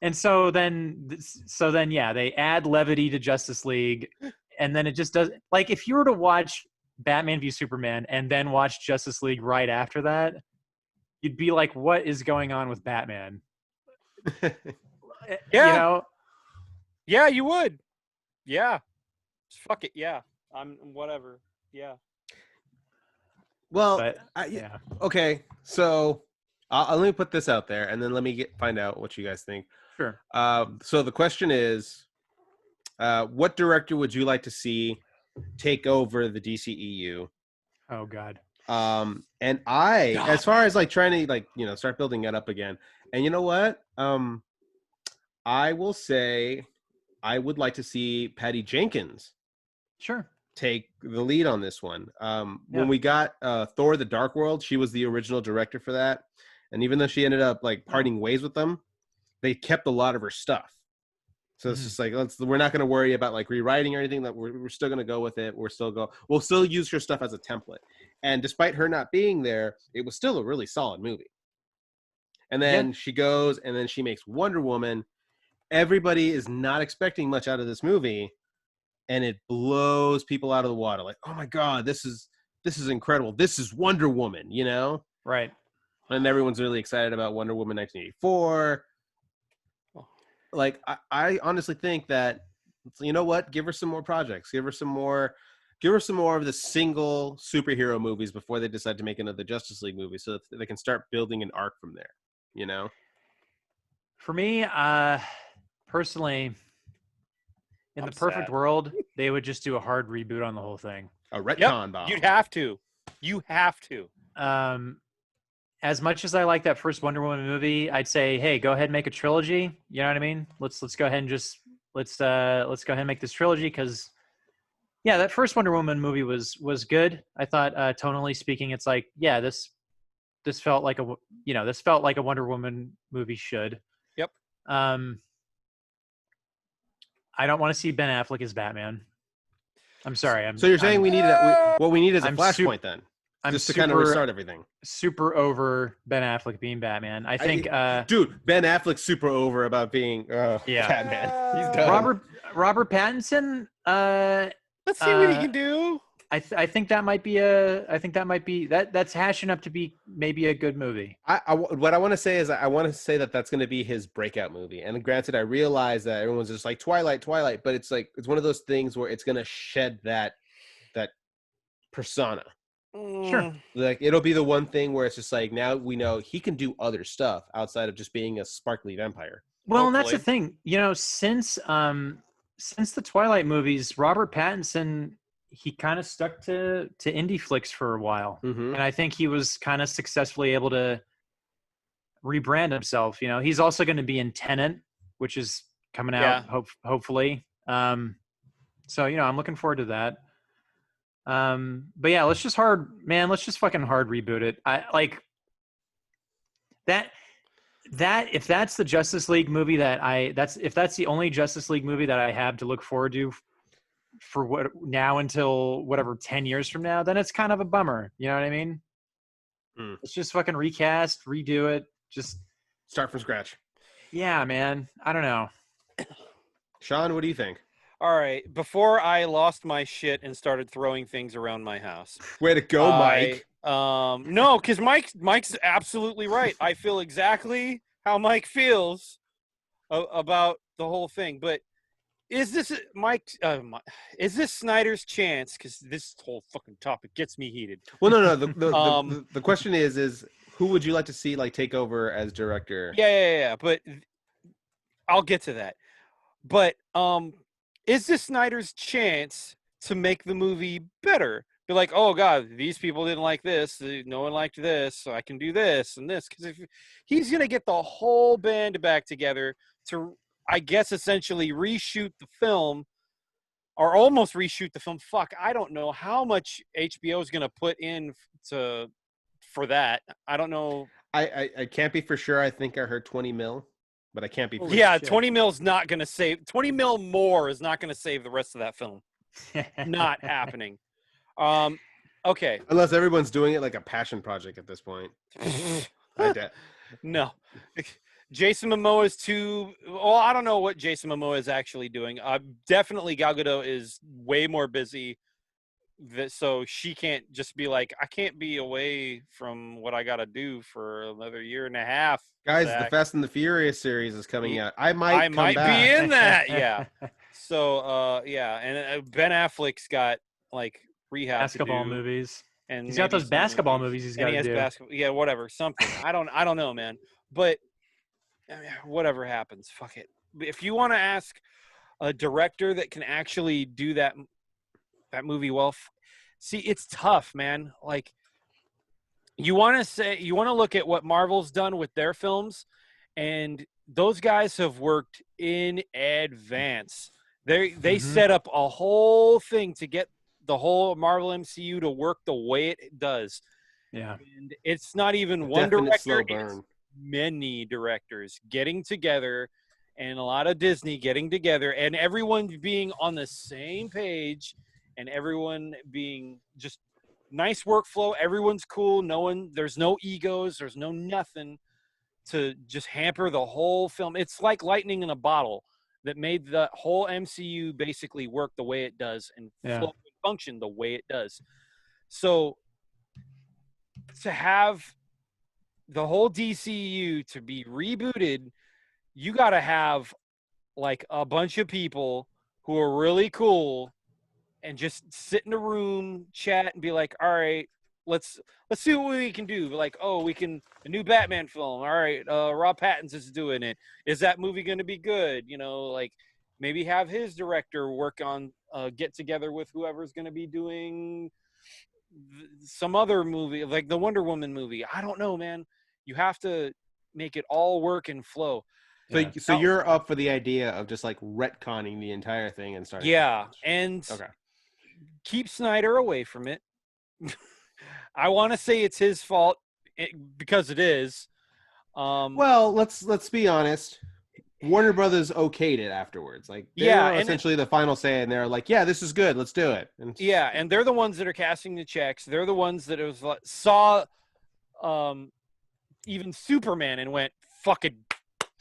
And so then they add levity to Justice League, and then it just does, like, if you were to watch Batman v Superman and then watch Justice League right after that, you'd be like, what is going on with Batman? Yeah, you would. Yeah, fuck it. Yeah, I'm whatever. Yeah. Well, okay. So let me put this out there, and then let me find out what you guys think. Sure. So the question is, what director would you like to see take over the DCEU? Oh God. And as far as like trying to start building it up again, and you know what? I will say I would like to see Patty Jenkins take the lead on this one. When we got Thor: The Dark World, she was the original director for that, and even though she ended up like parting ways with them, they kept a lot of her stuff. So it's just like, we're not going to worry about like rewriting or anything. That we're still going to go with it. We'll still use her stuff as a template. And despite her not being there, it was still a really solid movie. And then she goes, and then she makes Wonder Woman. Everybody is not expecting much out of this movie, and it blows people out of the water. Like, oh my God, this is incredible. This is Wonder Woman, Right. And everyone's really excited about Wonder Woman 1984. Like, I honestly think that, you know what? Give her some more projects. Give her some more Give her some more of the single superhero movies before they decide to make another Justice League movie, so that they can start building an arc from there. You know. For me, personally, in the perfect sad. world, they would just do a hard reboot on the whole thing. A retcon bomb. You'd have to. You have to. As much as I like that first Wonder Woman movie, I'd say, hey, go ahead and make a trilogy. You know what I mean? Let's go ahead and just let's go ahead and make this trilogy, because yeah, that first Wonder Woman movie was good. I thought tonally speaking, it's like, yeah, this felt like a Wonder Woman movie should. Yep. I don't want to see Ben Affleck as Batman. I'm sorry. So you're saying we need what we need is a flashpoint then? I'm just to kind of restart everything. Super over Ben Affleck being Batman. I think, dude, Ben Affleck's super over about being Batman. He's done. Robert Pattinson. Let's see what he can do. I think that might be that's hashing up to be maybe a good movie. What I want to say is I want to say that that's going to be his breakout movie. And granted, I realize that everyone's just like Twilight, but it's like it's one of those things where it's going to shed that persona. Sure. Like it'll be the one thing where it's just like now we know he can do other stuff outside of just being a sparkly vampire. Well, and that's the thing, since the Twilight movies, Robert Pattinson, he kind of stuck to indie flicks for a while. Mm-hmm. And I think he was kind of successfully able to rebrand himself. He's also going to be in Tenet, which is coming out hopefully. So, I'm looking forward to that. But yeah, let's just fucking hard reboot it. I like that if that's the Justice League movie if that's the only Justice League movie that I have to look forward to for what now until whatever 10 years from now, then it's kind of a bummer. You know what I mean? Let's just fucking recast, redo it, just start from scratch. Yeah, man. I don't know. Sean, what do you think? All right. Before I lost my shit and started throwing things around my house. Way to go, Mike. No, because Mike's absolutely right. I feel exactly how Mike feels about the whole thing. But is this is this Snyder's chance? Because this whole fucking topic gets me heated. Well, no. The question is who would you like to see take over as director? Yeah. But I'll get to that. But is this Snyder's chance to make the movie better? Be like, oh God, these people didn't like this. No one liked this. So I can do this and this. Because if he's gonna get the whole band back together to, I guess, essentially reshoot the film, or almost reshoot the film. Fuck, I don't know how much HBO is gonna put in for that. I don't know. I can't be for sure. I think I heard 20 mil. But I can't be. Yeah, 20 mil's not going to save. 20 mil more is not going to save the rest of that film. Not happening. Okay. Unless everyone's doing it like a passion project at this point. No. Jason Momoa is too. Well, I don't know what Jason Momoa is actually doing. Definitely Gal Gadot is way more busy. So she can't just be like, I can't be away from what I got to do for another year and a half. Guys, the Fast and the Furious series is coming out. I might be in that. Yeah. So, and Ben Affleck's got rehab basketball movies, and he's got those basketball movies he's got to do. Yeah, whatever, something. I don't know, man. But whatever happens, fuck it. If you want to ask a director that can actually do that movie well, see, it's tough, man. You want to look at what Marvel's done with their films, and those guys have worked in advance. They set up a whole thing to get the whole Marvel MCU to work the way it does. Yeah. And it's not even one director, it's many directors getting together, and a lot of Disney getting together, and everyone being on the same page, and everyone being just nice workflow. Everyone's cool. There's no egos. There's no nothing to just hamper the whole film. It's like lightning in a bottle that made the whole MCU basically work the way it does and flow and function the way it does. So to have the whole DCU to be rebooted, you got to have a bunch of people who are really cool and just sit in a room, chat, and be like, all right, let's see what we can do. Like, oh, we can a new Batman film. All right, Rob Pattinson is doing it. Is that movie going to be good? You know, like maybe have his director work on get together with whoever's going to be doing some other movie, like the Wonder Woman movie. I don't know, man. You have to make it all work and flow. So you're up for the idea of just like retconning the entire thing and starting. Yeah, and keep Snyder away from it. I want to say it's his fault because it is. Well, let's be honest. Warner Brothers okayed it afterwards. Like they were essentially the final say, and they're like, "Yeah, this is good. Let's do it." And they're the ones that are casting the checks. They're the ones that saw even Superman and went, "Fucking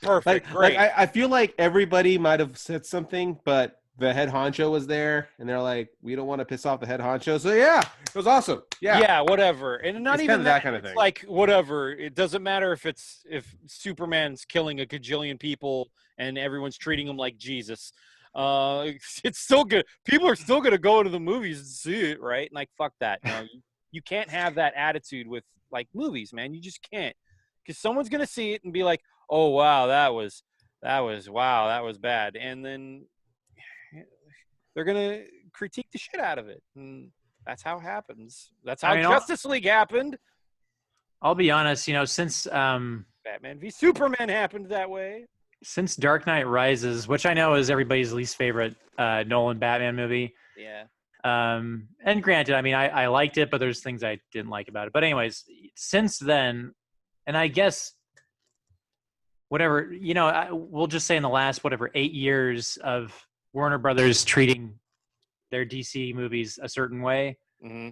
perfect, great." Like I feel like everybody might have said something, but the head honcho was there, and they're like, "We don't want to piss off the head honcho." So yeah, it was awesome. Yeah, whatever. And not even that kind of thing. Like whatever. It doesn't matter if Superman's killing a gajillion people and everyone's treating him like Jesus. It's still good. People are still gonna go to the movies and see it, right? And like, fuck that. No, you can't have that attitude with like movies, man. You just can't, because someone's gonna see it and be like, "Oh wow, that was bad," and then they're gonna critique the shit out of it, and that's how it happens. That's how Justice League happened. I'll be honest, since Batman v Superman happened that way. Since Dark Knight Rises, which I know is everybody's least favorite Nolan Batman movie. Yeah. And granted, I mean, I liked it, but there's things I didn't like about it. But anyways, since then, and I guess whatever, we'll just say in the last 8 years of Warner Brothers treating their DC movies a certain way. Mm-hmm.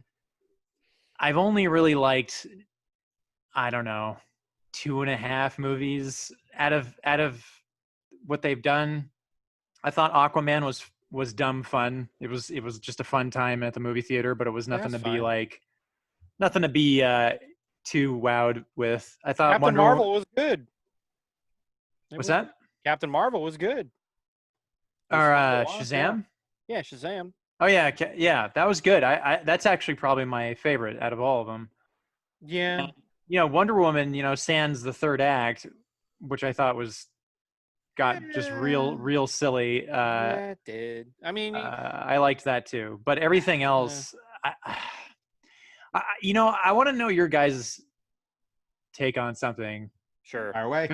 I've only really liked, I don't know, 2.5 movies out of what they've done. I thought Aquaman was dumb fun. It was just a fun time at the movie theater, but it was nothing to be too wowed with. I thought Captain Marvel was good. What's that? Captain Marvel was good. Or Shazam? Yeah, Shazam. Oh yeah, that was good. I that's actually probably my favorite out of all of them. Yeah. And, Wonder Woman, sans the third act, which I thought got just real silly. Yeah, it did. I mean, I liked that too, but everything else, I want to know your guys' take on something. Sure. Our way.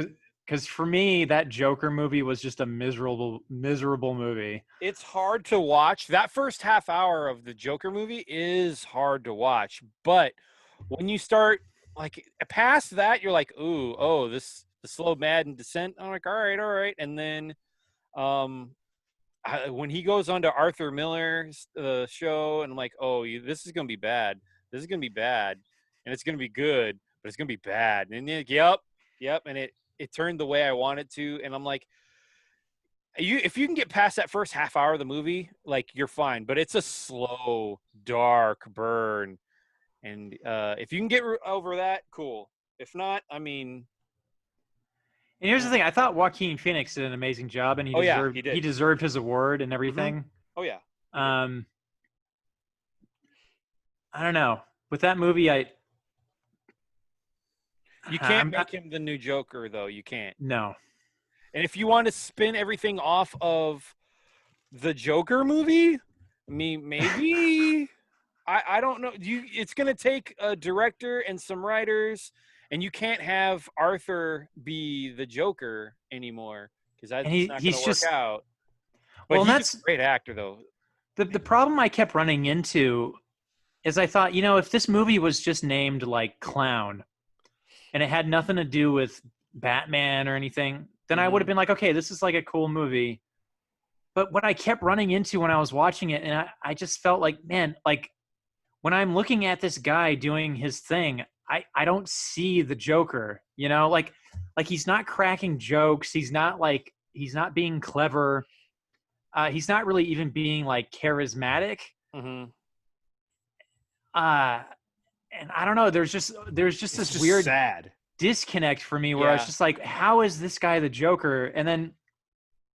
Because for me, that Joker movie was just a miserable movie. It's hard to watch. That first half hour of the Joker movie is hard to watch. But when you start, like, past that, you're like, the slow Madden descent. I'm like, all right. And then when he goes on to Arthur Miller's show, and I'm like, this is going to be bad. This is going to be bad. And it's going to be good, but it's going to be bad. And then, yep. And it turned the way I wanted to, and I'm like, if you can get past that first half hour of the movie, like, you're fine. But it's a slow, dark burn, and if you can get over that, cool. If not, I mean. And here's the thing: I thought Joaquin Phoenix did an amazing job, and he deserved his award and everything. Mm-hmm. Oh yeah. I don't know. With that movie, You can't make him the new Joker, though. You can't. No. And if you want to spin everything off of the Joker movie, I mean, maybe. I don't know. It's going to take a director and some writers, and you can't have Arthur be the Joker anymore, because that's not going to work out. But he's a great actor, though. The problem I kept running into is I thought, if this movie was just named, like, Clown, and it had nothing to do with Batman or anything, then I would have been like, okay, this is like a cool movie. But what I kept running into when I was watching it, and I just felt like, man, like, when I'm looking at this guy doing his thing, I don't see the Joker, like he's not cracking jokes. He's not being clever. He's not really even being, like, charismatic. Mm-hmm. And I don't know, there's just this weird sad disconnect for me where I was just like, how is this guy the Joker? And then,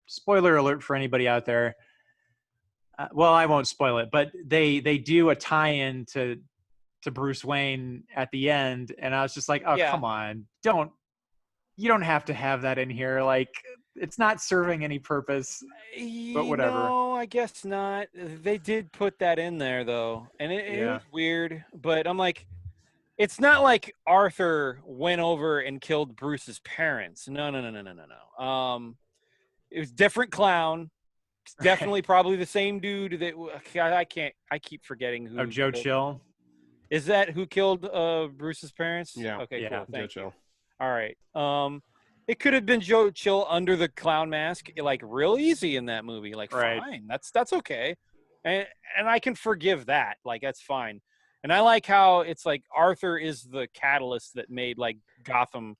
spoiler alert for anybody out there, well, I won't spoil it, but they do a tie-in to Bruce Wayne at the end, and I was just like, oh, come on, you don't have to have that in here. Like, it's not serving any purpose. But whatever. No, I guess not. They did put that in there though, and it was weird. But I'm like, it's not like Arthur went over and killed Bruce's parents. No. It was different clown. It's definitely probably the same dude that I keep forgetting who. Oh, Joe Chill. Is that who killed Bruce's parents? Yeah. Okay, yeah, cool. Thank Joe you. Chill. All right. It could have been Joe Chill under the clown mask, like real easy in that movie. Like, fine, that's okay, and I can forgive that. Like, that's fine. And I like how it's like Arthur is the catalyst that made like Gotham,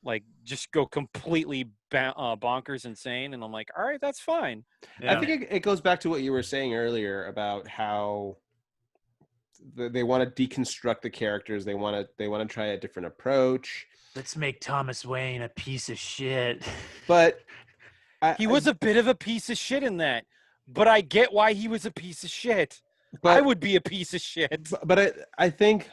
like, just go completely bonkers insane. And I'm like, all right, that's fine. Yeah. I think it goes back to what you were saying earlier about how they want to deconstruct the characters. They want to try a different approach. Let's make Thomas Wayne a piece of shit. But he was a bit of a piece of shit in that. But I get why he was a piece of shit. I would be a piece of shit. But I think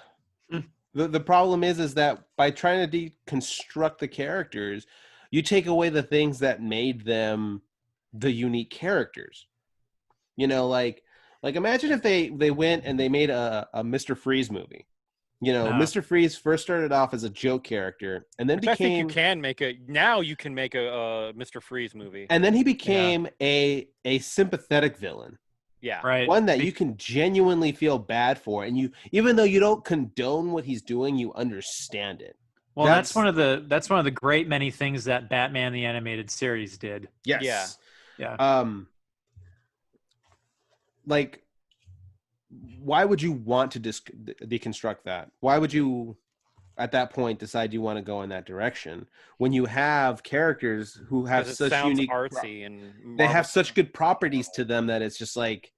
the problem is that by trying to deconstruct the characters, you take away the things that made them the unique characters. You know, like imagine if they went and they made a Mr. Freeze movie. You know, Mr. Freeze first started off as a joke character, and then became. I think you can make a Mr. Freeze movie, and then he became a sympathetic villain. Yeah, right. One that you can genuinely feel bad for, and even though you don't condone what he's doing, you understand it. Well, that's one of the great many things that Batman the Animated Series did. Yes. Yeah. Like, why would you want to deconstruct that? Why would you, at that point, decide you want to go in that direction when you have characters who have such unique, artsy and they have such good properties to them that it's just like,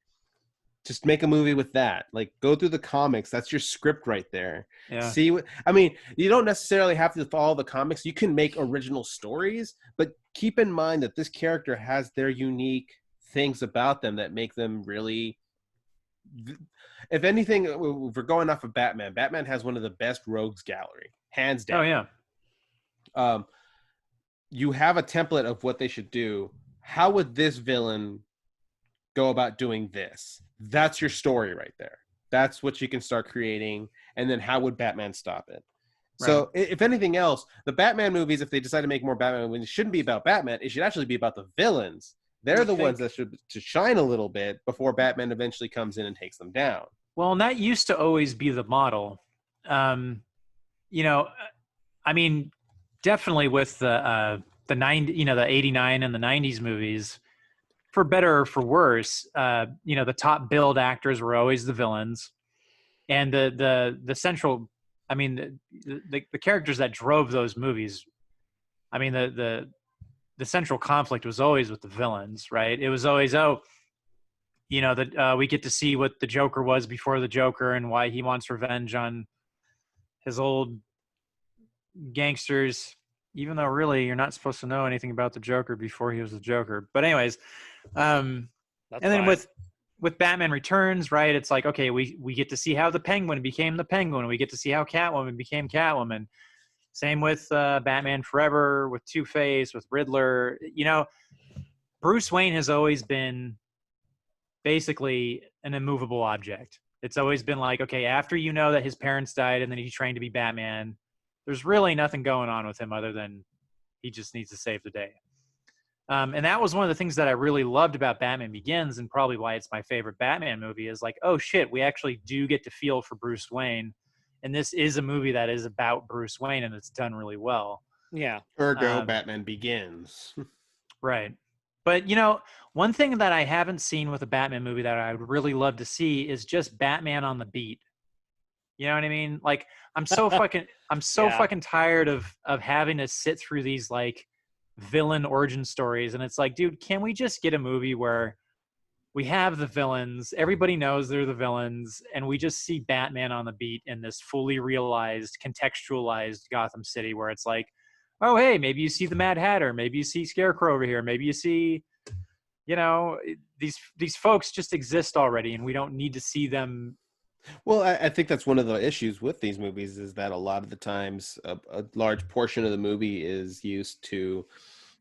just make a movie with that. Like, go through the comics. That's your script right there. Yeah. See what I mean? You don't necessarily have to follow the comics. You can make original stories, but keep in mind that this character has their unique things about them that make them really. If anything, if we're going off of Batman has one of the best rogues gallery, hands down. Oh yeah. You have a template of what they should do. How would this villain go about doing this? That's your story right there. That's what you can start creating. And then how would Batman stop it? Right. So if anything else, the Batman movies, if they decide to make more Batman movies, it shouldn't be about Batman. It should actually be about the villains. They're the ones that should to shine a little bit before Batman eventually comes in and takes them down. Well, and that used to always be the model. You know, I mean, definitely with the 89 and the 90s movies, for better or for worse, the top billed actors were always the villains, and the central, I mean, the characters that drove those movies, I mean, the central conflict was always with the villains, right? It was always, we get to see what the Joker was before the Joker and why he wants revenge on his old gangsters, even though really you're not supposed to know anything about the Joker before he was the Joker. But anyways, and then with Batman Returns, right, it's like, okay, we get to see how the Penguin became the Penguin. We get to see how Catwoman became Catwoman. Same with Batman Forever, with Two-Face, with Riddler. You know, Bruce Wayne has always been basically an immovable object. It's always been like, okay, after you know that his parents died and then he trained to be Batman, there's really nothing going on with him other than he just needs to save the day. And that was one of the things that I really loved about Batman Begins, and probably why it's my favorite Batman movie, is like, oh shit, we actually do get to feel for Bruce Wayne. And this is a movie that is about Bruce Wayne, and it's done really well. Yeah. Ergo, Batman Begins. Right. But, one thing that I haven't seen with a Batman movie that I would really love to see is just Batman on the beat. You know what I mean? Like, I'm so fucking tired of having to sit through these, like, villain origin stories. And it's like, dude, can we just get a movie where we have the villains, everybody knows they're the villains, and we just see Batman on the beat in this fully realized, contextualized Gotham City where it's like, oh, hey, maybe you see the Mad Hatter, maybe you see Scarecrow over here, maybe you see, you know, these folks just exist already, and we don't need to see them. Well, I think that's one of the issues with these movies is that a lot of the times a large portion of the movie is used to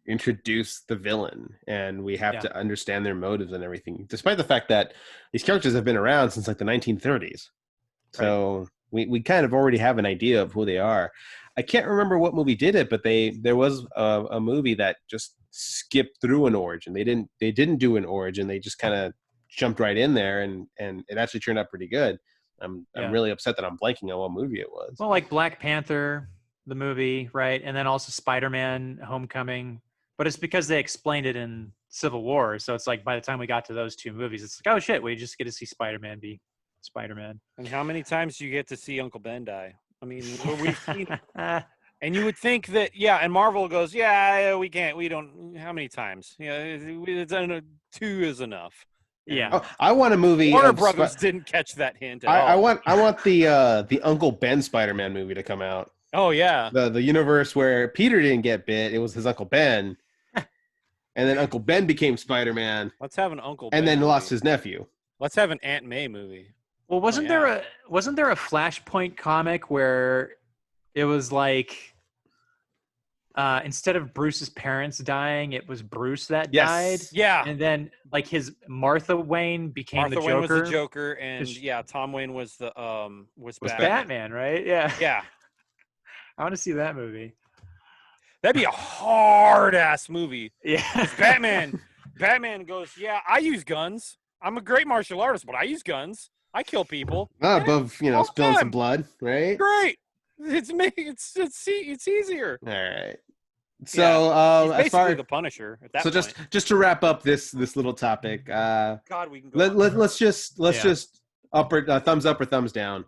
introduce the villain, and we have to understand their motives and everything, despite the fact that these characters have been around since like the 1930s. So we kind of already have an idea of who they are. I can't remember what movie did it, but there was a movie that just skipped through an origin. They didn't do an origin. They just kind of jumped right in there, and it actually turned out pretty good. I'm really upset that I'm blanking on what movie it was. Well, like Black Panther, the movie, right? And then also Spider-Man Homecoming. But it's because they explained it in Civil War. So it's like by the time we got to those two movies, it's like, oh shit, we just get to see Spider-Man be Spider-Man. And how many times do you get to see Uncle Ben die? I mean, we've seen, and you would think that, and Marvel goes, we don't, how many times? Two is enough. Yeah. Oh, I want a movie. Warner Brothers didn't catch that hint at all. I want the Uncle Ben Spider-Man movie to come out. Oh yeah. The universe where Peter didn't get bit, it was his Uncle Ben. And then Uncle Ben became Spider-Man. Let's have an Uncle Ben. And then movie. Lost his nephew. Let's have an Aunt May movie. Well, wasn't there a Flashpoint comic where it was like instead of Bruce's parents dying, it was Bruce that died? Yeah. And then like his Martha Wayne became the Joker. Martha Wayne was the Joker, and Tom Wayne was the was Batman, right? Yeah. Yeah. I want to see that movie. That'd be a hard ass movie. Yeah. Batman goes, I use guns. I'm a great martial artist, but I use guns. I kill people. Not above, spilling some blood, right? Great. It's easier. All right. So, he's as far as the Punisher at that point. just to wrap up this little topic, God, we can go. Let's just thumbs up or thumbs down.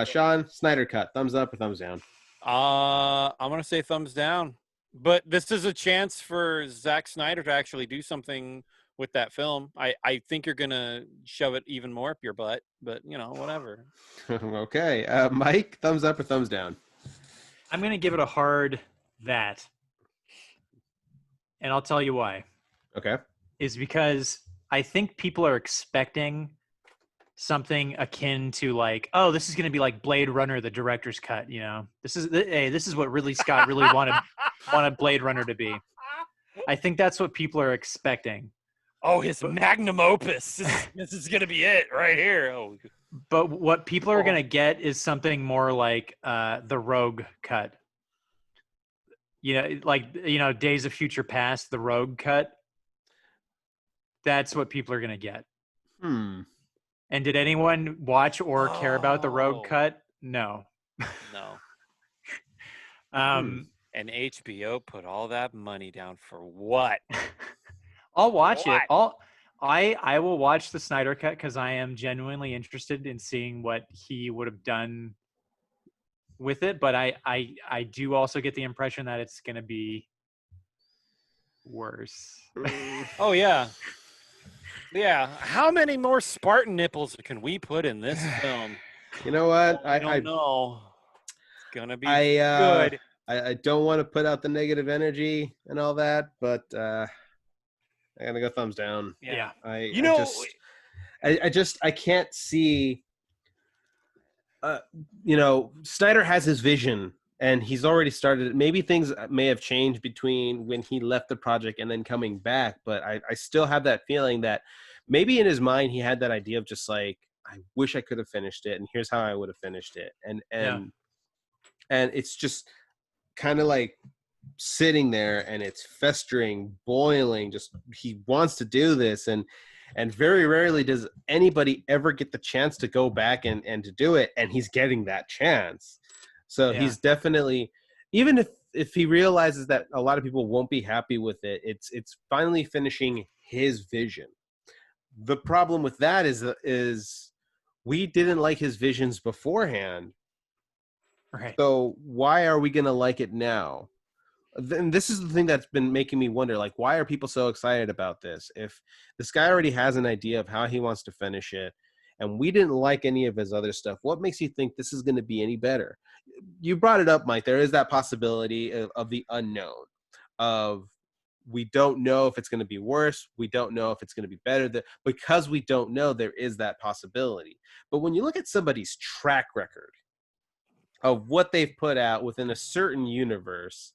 Sean, Snyder cut, thumbs up or thumbs down? I'm gonna say thumbs down. But this is a chance for Zack Snyder to actually do something with that film. I think you're gonna shove it even more up your butt, but whatever. Okay, Mike, thumbs up or thumbs down? I'm gonna give it a hard that, and I'll tell you why. Okay, is because I think people are expecting something akin to like, oh, this is gonna be like Blade Runner, the director's cut. This is what Ridley Scott really wanted Blade Runner to be. I think that's what people are expecting. Oh, his magnum opus. This is going to be it right here. Oh. But what people are going to get is something more like the Rogue cut. Days of Future Past, the Rogue cut. That's what people are going to get. And did anyone watch or care about the Rogue cut? No. No. And HBO put all that money down for what? I'll watch it. I will watch the Snyder cut because I am genuinely interested in seeing what he would have done with it. But I do also get the impression that it's going to be worse. Oh yeah, yeah. How many more Spartan nipples can we put in this film? You know what? I don't know. It's gonna be good. I don't want to put out the negative energy and all that, but. I gotta go thumbs down. Yeah. I can't see. Snyder has his vision, and he's already started. Maybe things may have changed between when he left the project and then coming back, but I still have that feeling that maybe in his mind he had that idea of just like, I wish I could have finished it, and here's how I would have finished it, and it's just kind of like sitting there and it's festering, boiling, just he wants to do this, and very rarely does anybody ever get the chance to go back and to do it, and he's getting that chance. So he's definitely, even if he realizes that a lot of people won't be happy with it, it's finally finishing his vision. The problem with that is we didn't like his visions beforehand, right? So why are we gonna like it now? Then this is the thing that's been making me wonder, like, why are people so excited about this? If this guy already has an idea of how he wants to finish it, and we didn't like any of his other stuff, what makes you think this is going to be any better? You brought it up, Mike. There is that possibility of the unknown, of we don't know if it's going to be worse. We don't know if it's going to be better. Because we don't know, there is that possibility. But when you look at somebody's track record of what they've put out within a certain universe,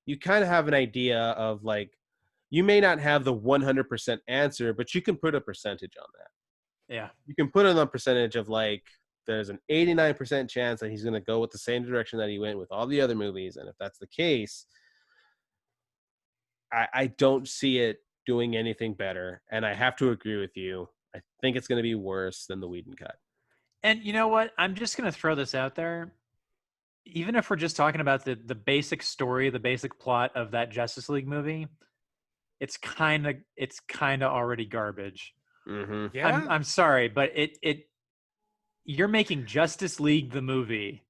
you kind of have an idea of like, you may not have the 100% answer, but you can put a percentage on that. Yeah. You can put it on a percentage of like, there's an 89% chance that he's going to go with the same direction that he went with all the other movies. And if that's the case, I don't see it doing anything better. And I have to agree with you. I think it's going to be worse than the Whedon cut. And you know what? I'm just going to throw this out there. Even if we're just talking about the basic story, the basic plot of that Justice League movie, it's kind of already garbage. Mm-hmm. Yeah. I'm sorry, but you're making Justice League the movie.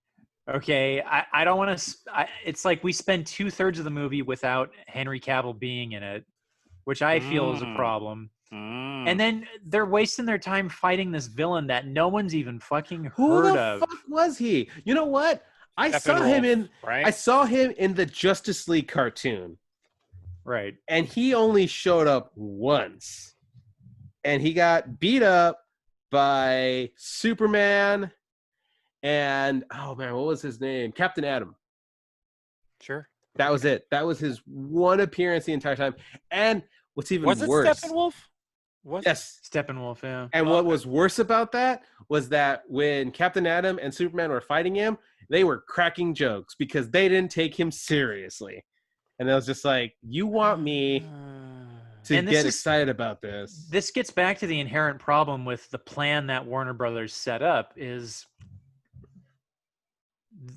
Okay, I don't want to. It's like we spend 2/3 of the movie without Henry Cavill being in it, which I feel is a problem. And then they're wasting their time fighting this villain that no one's even fucking heard of. Who the fuck was he? You know what? I saw him in the Justice League cartoon. Right. And he only showed up once. And he got beat up by Superman and, oh man, what was his name? Captain Atom. Sure. That was it. That was his one appearance the entire time. And what's even worse. Was it Steppenwolf? Yes. Steppenwolf, yeah. And what was worse about that was that when Captain Atom and Superman were fighting him, they were cracking jokes because they didn't take him seriously. And I was just like, you want me to get excited about this. This gets back to the inherent problem with the plan that Warner Brothers set up is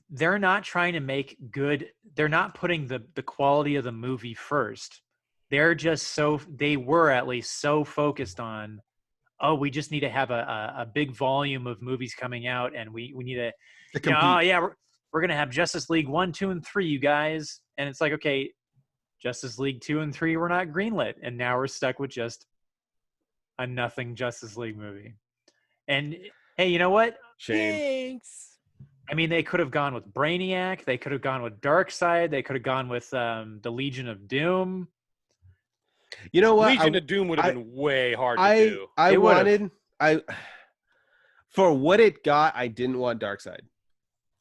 they're not trying to make good. They're not putting the quality of the movie first. They're just they were at least so focused on, oh, we just need to have a big volume of movies coming out, and we need to oh yeah, we're gonna have Justice League 1, 2, and 3, you guys. And it's like, okay, Justice League 2 and 3 were not greenlit, and now we're stuck with just a nothing Justice League movie. And hey, you know what? Shame. Thanks. I mean, they could have gone with Brainiac. They could have gone with Darkseid. They could have gone with the Legion of Doom. You know what? Legion of Doom would have been way hard to do. For what it got, I didn't want Darkseid.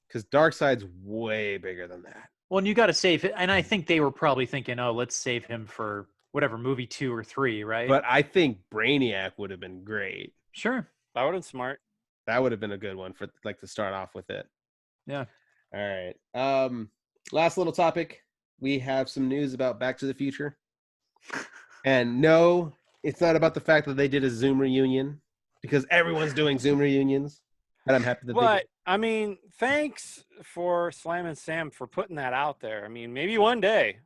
Because Darkseid's way bigger than that. Well, and you got to save it. And I think they were probably thinking, oh, let's save him for whatever, movie 2 or 3, right? But I think Brainiac would have been great. Sure. That would have been smart. That would have been a good one for like to start off with it. Yeah. All right. Last little topic. We have some news about Back to the Future. And no, it's not about the fact that they did a Zoom reunion, because everyone's doing Zoom reunions. And I'm happy that But I mean, thanks for Slam and Sam for putting that out there. I mean, maybe one day.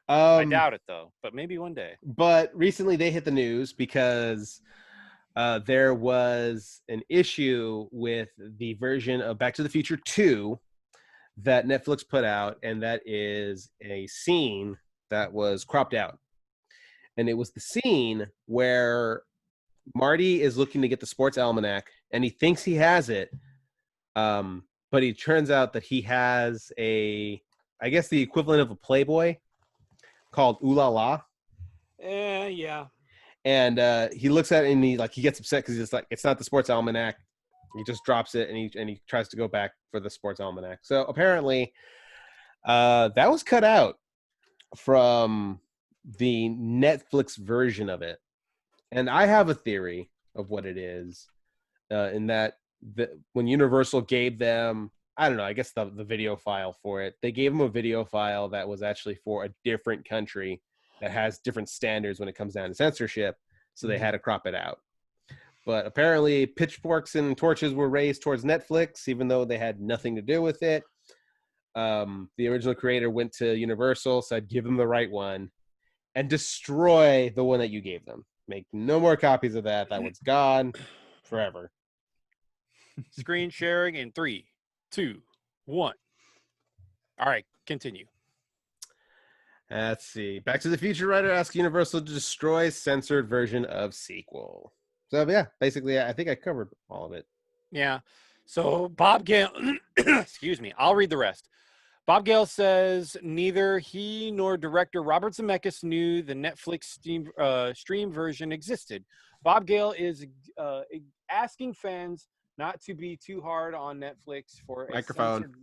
I doubt it though, but maybe one day. But recently they hit the news because there was an issue with the version of Back to the Future 2 that Netflix put out, and that is a scene that was cropped out. And it was the scene where Marty is looking to get the sports almanac, and he thinks he has it, but it turns out that he has I guess the equivalent of a Playboy called Ooh La La. Yeah. And he looks at it and he gets upset because he's like, it's not the sports almanac. He just drops it and he tries to go back for the sports almanac. So apparently that was cut out from the Netflix version of it. And I have a theory of what it is, in that when Universal gave them, I don't know, I guess the video file for it, they gave them a video file that was actually for a different country that has different standards when it comes down to censorship, so they had to crop it out. But apparently pitchforks and torches were raised towards Netflix, even though they had nothing to do with it. The original creator went to Universal, said, give them the right one, and destroy the one that you gave them. Make no more copies of that. That one's gone forever. Screen sharing in 3, 2, 1. All right, continue. Let's see. Back to the Future writer asks Universal to destroy censored version of sequel. So yeah, basically, I think I covered all of it. Yeah. So Bob Gale, excuse me, I'll read the rest. Bob Gale says neither he nor director Robert Zemeckis knew the Netflix stream version existed. Bob Gale is asking fans not to be too hard on Netflix for Microphone.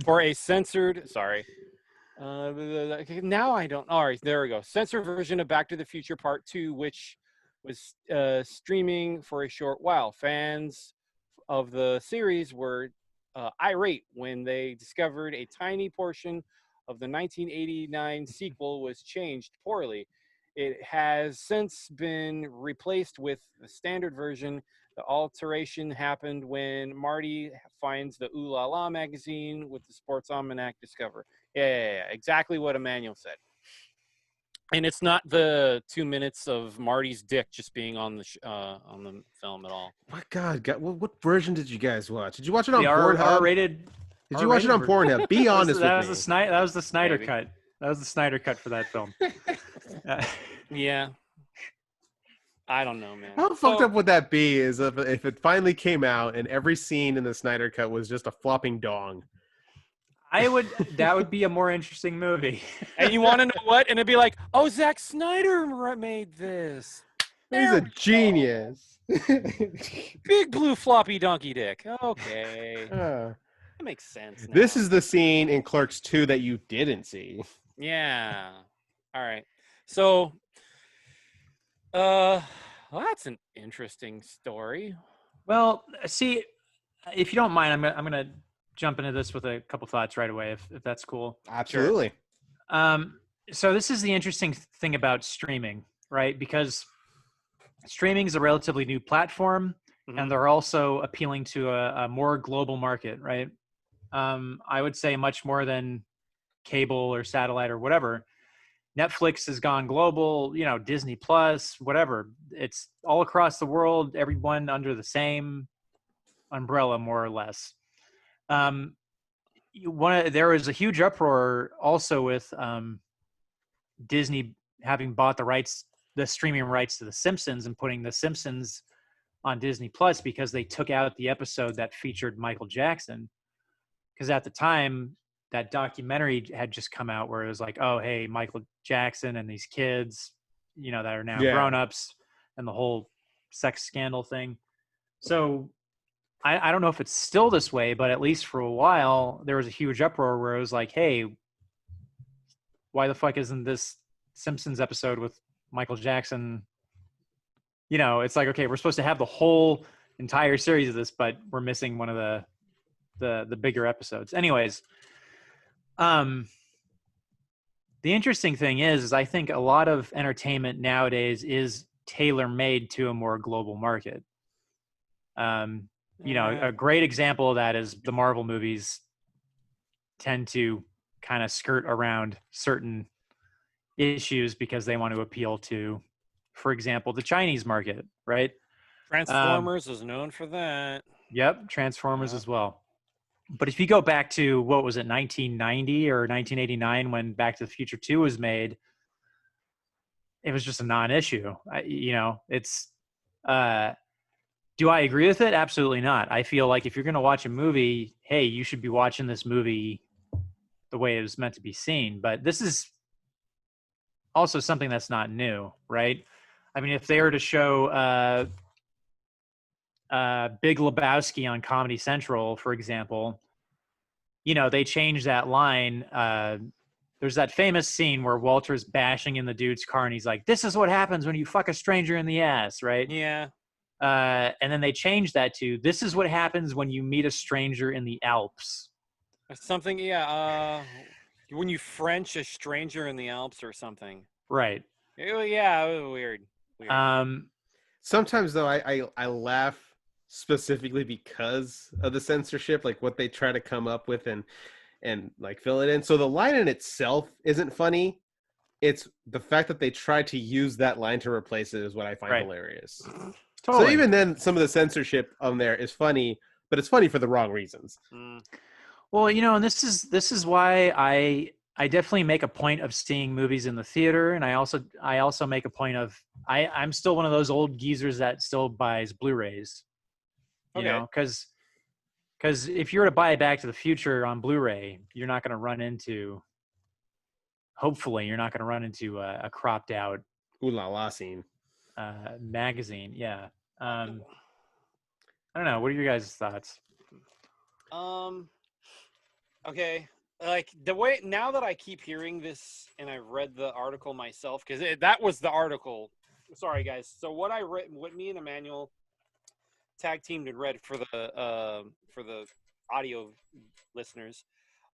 For a censored. Sorry. Now I don't. All right, there we go. Censored version of Back to the Future Part 2, which was streaming for a short while. Fans of the series were irate when they discovered a tiny portion of the 1989 sequel was changed poorly. It has since been replaced with the standard version. The alteration happened when Marty finds the Ooh La La magazine with the Sports Almanac discover. Yeah, exactly what Emmanuel said. And it's not the 2 minutes of Marty's dick just being on the film at all. My God, what version did you guys watch? Did you watch it on The Pornhub? R-rated. Did you watch it on Pornhub? Be honest with me. That was the Snyder Maybe. cut. That was the Snyder cut for that film. Yeah. I don't know, man. How fucked up would that be is if it finally came out and every scene in the Snyder cut was just a flopping dong? That would be a more interesting movie. And you want to know what? And it'd be like, oh, Zack Snyder made this. He's a genius. Big blue floppy donkey dick. Okay. That makes sense now. This is the scene in Clerks 2 that you didn't see. Yeah. All right. So, well, that's an interesting story. Well, see, if you don't mind, I'm gonna jump into this with a couple thoughts right away, if that's cool. Absolutely. So this is the interesting thing about streaming, right? Because streaming is a relatively new platform, and they're also appealing to a more global market, right? I would say much more than cable or satellite or whatever. Netflix has gone global, Disney Plus, whatever. It's all across the world, everyone under the same umbrella, more or less. There was a huge uproar also with Disney having bought the streaming rights to The Simpsons and putting The Simpsons on Disney Plus because they took out the episode that featured Michael Jackson. Because at the time, that documentary had just come out where it was like, oh, hey, Michael Jackson and these kids, that are now grown-ups, and the whole sex scandal thing. So I don't know if it's still this way, but at least for a while, there was a huge uproar where it was like, hey, why the fuck isn't this Simpsons episode with Michael Jackson? It's like, okay, we're supposed to have the whole entire series of this, but we're missing one of the bigger episodes. Anyways, the interesting thing is I think a lot of entertainment nowadays is tailor-made to a more global market. A great example of that is the Marvel movies tend to kind of skirt around certain issues because they want to appeal to, for example, the Chinese market, right? Transformers is known for that. Yep, Transformers as well. But if you go back to, 1990 or 1989 when Back to the Future 2 was made, it was just a non-issue. Do I agree with it? Absolutely not. I feel like if you're going to watch a movie, hey, you should be watching this movie the way it was meant to be seen. But this is also something that's not new, right? I mean, if they were to show Big Lebowski on Comedy Central, for example, they changed that line. There's that famous scene where Walter's bashing in the dude's car and he's like, this is what happens when you fuck a stranger in the ass, right? Yeah. And then they changed that to, this is what happens when you meet a stranger in the Alps. Something, when you French a stranger in the Alps or something. Right. Yeah, it was weird. Sometimes, though, I laugh specifically because of the censorship, like what they try to come up with and like fill it in. So the line in itself isn't funny. It's the fact that they try to use that line to replace it is what I find hilarious. Totally. So even then, some of the censorship on there is funny, but it's funny for the wrong reasons. Well, and this is why I definitely make a point of seeing movies in the theater, and I also make a point of I'm still one of those old geezers that still buys Blu-rays. Because Because if you were to buy Back to the Future on Blu-ray, you're not going to run into. Hopefully, you're not going to run into a cropped out ooh la la scene magazine. Yeah. I don't know. What are your guys' thoughts? Okay. Like the way now that I keep hearing this, and I've read the article myself, because that was the article. Sorry, guys. So what me and Emmanuel tag teamed and read for the audio listeners.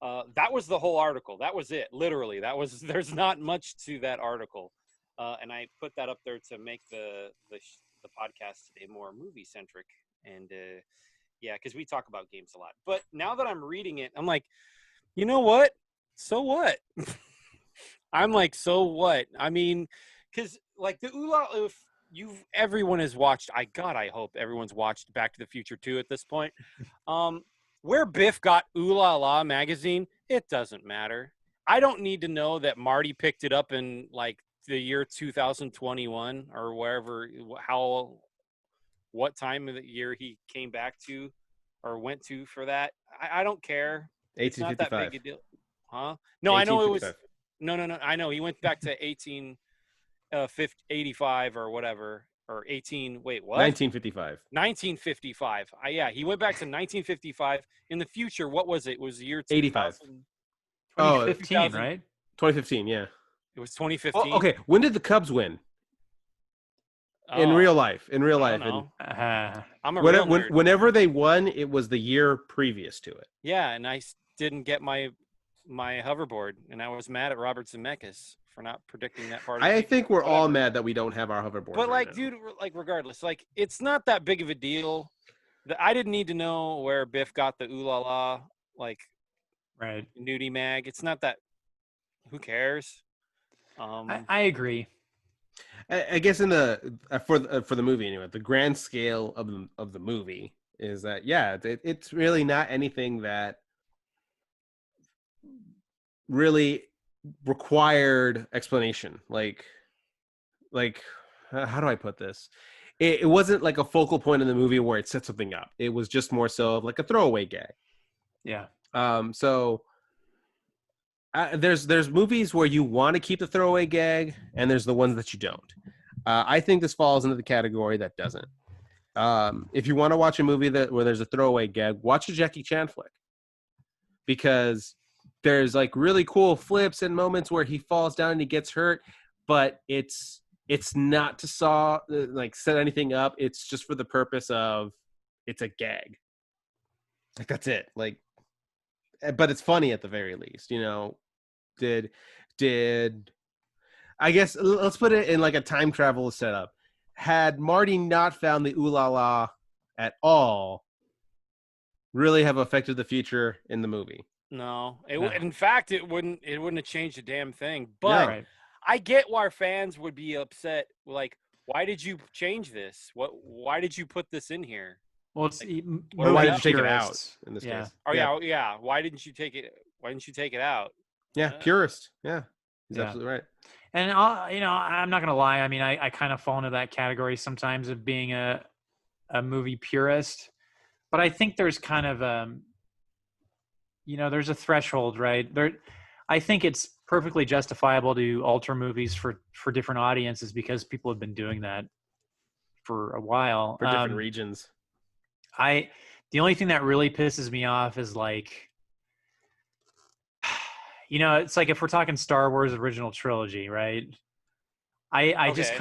That was the whole article. That was it. Literally, there's not much to that article, and I put that up there to make the podcast today more movie centric. And yeah, because we talk about games a lot. But now that I'm reading it, I'm like, you know what? So what? I'm like, so what? I mean, because like the if everyone has watched, I hope everyone's watched Back to the Future 2 at this point. Where Biff got Ooh La La magazine, it doesn't matter. I don't need to know that Marty picked it up in like the year 2021 or wherever, what time of the year he came back to or went to for that. I don't care. It's not that big a deal. Huh? No, I know it was. No. I know he went back to 85 or whatever, or 18. Wait, what? 1955. 1955. Yeah, he went back to 1955. In the future, what was it? It was the year 85. 2015, right? 2015, yeah. It was 2015. Oh, okay. When did the Cubs win? In real life. In real life. I'm a real nerd. Whenever they won, it was the year previous to it. Yeah, and I didn't get my hoverboard, and I was mad at Robert Zemeckis for not predicting that part. I think we're all mad that we don't have our hoverboard. But like, dude, like regardless, like it's not that big of a deal. I didn't need to know where Biff got the Ooh La La like nudie mag. It's not that. Who cares? I agree. I guess in the for the movie anyway, the grand scale of the movie is that it's really not anything that really required explanation. Like how do I put this? It wasn't like a focal point in the movie where it set something up. It was just more so of like a throwaway gag. Yeah. So there's movies where you want to keep the throwaway gag, and there's the ones that you don't. I think this falls into the category that doesn't. If you want to watch a movie where there's a throwaway gag, watch a Jackie Chan flick, because there's like really cool flips and moments where he falls down and he gets hurt, but it's not to set anything up. It's just for the purpose of it's a gag. Like that's it. Like, but it's funny at the very least, you know. Did I guess let's put it in like a time travel setup. Had Marty not found the Ooh La La at all, really have affected the future in the movie? No. In fact, it wouldn't have changed a damn thing. But I get why fans would be upset. Like, why did you change this? Why did you put this in here? Well, it's why did you take it out in this case? Oh yeah. Why didn't you take it? Why didn't you take it out? Yeah, purist. Yeah, he's absolutely right. And I'm not gonna lie. I mean, I kind of fall into that category sometimes of being a movie purist, but I think there's kind of there's a threshold, right? I think it's perfectly justifiable to alter movies for different audiences because people have been doing that for a while for different regions. The only thing that really pisses me off is like, it's like if we're talking Star Wars original trilogy, right? I just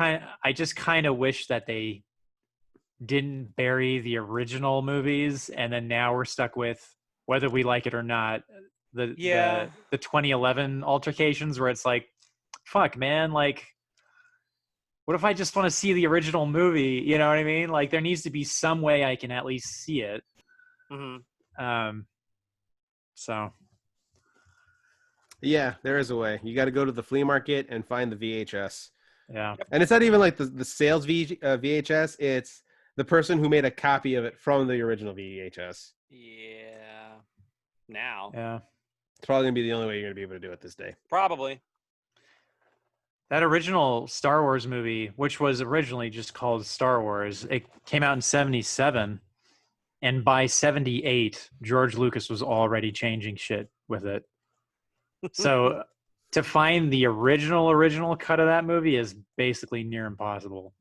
kind of wish that they didn't bury the original movies, and then now we're stuck with, whether we like it or not, the 2011 altercations where it's like, fuck, man, like, what if I just want to see the original movie? You know what I mean? Like, there needs to be some way I can at least see it. Mm-hmm. So. Yeah, there is a way. You got to go to the flea market and find the VHS. Yeah. And it's not even like the sales VHS. It's the person who made a copy of it from the original VHS. Yeah. Now. Yeah. It's probably going to be the only way you're going to be able to do it this day. Probably. That original Star Wars movie, which was originally just called Star Wars, it came out in 1977. And by 78, George Lucas was already changing shit with it. So to find the original cut of that movie is basically near impossible.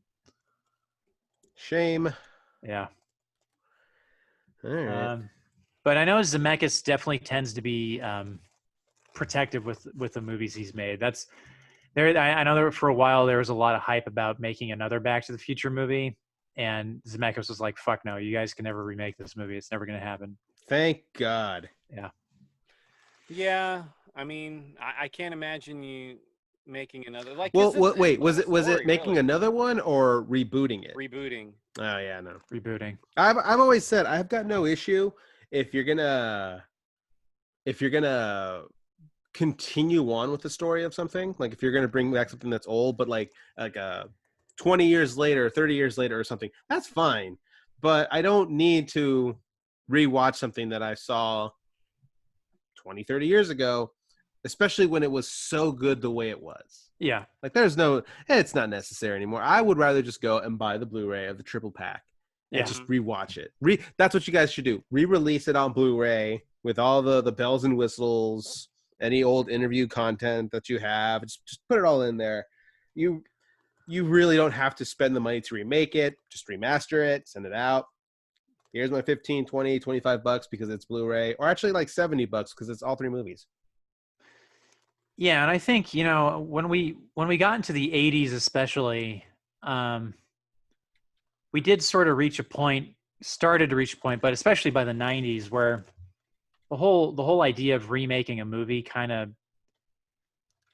Shame. Yeah. All right. But I know Zemeckis definitely tends to be protective with the movies he's made. That's there. I know that for a while there was a lot of hype about making another Back to the Future movie, and Zemeckis was like, "Fuck no, you guys can never remake this movie. It's never going to happen." Thank God. Yeah. Yeah, I mean, I can't imagine you making another. Like, Well, this wait, isn't was a it making really. Another one or rebooting it? Rebooting? Oh yeah, no. Rebooting. I've always said I've got no issue if you're gonna continue on with the story of something, like if you're gonna bring back something that's old, but like 20 years later, 30 years later, or something. That's fine, but I don't need to rewatch something that I saw 20, 30 years ago, especially when it was so good the way it was. Yeah. Like it's not necessary anymore. I would rather just go and buy the Blu-ray of the triple pack and just rewatch it. That's what you guys should do. Re-release it on Blu-ray with all the bells and whistles, any old interview content that you have. Just put it all in there. You really don't have to spend the money to remake it. Just remaster it, send it out. Here's my 15, 20, 25 bucks because it's Blu-ray, or actually like 70 bucks because it's all three movies. Yeah, and I think, when we got into the 80s especially, we did sort of started to reach a point, but especially by the 90s where the whole idea of remaking a movie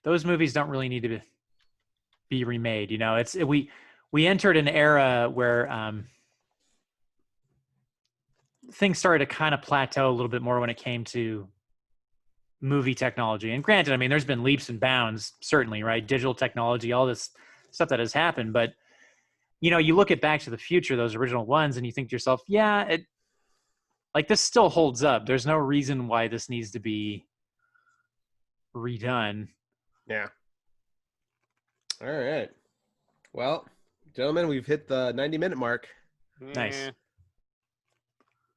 those movies don't really need to be remade. We entered an era where things started to kind of plateau a little bit more when it came to movie technology. And granted, I mean, there's been leaps and bounds, certainly, right? Digital technology, all this stuff that has happened. But, you look at Back to the Future, those original ones, and you think to yourself, yeah, this still holds up. There's no reason why this needs to be redone. Yeah. All right. Well, gentlemen, we've hit the 90-minute mark. Nice.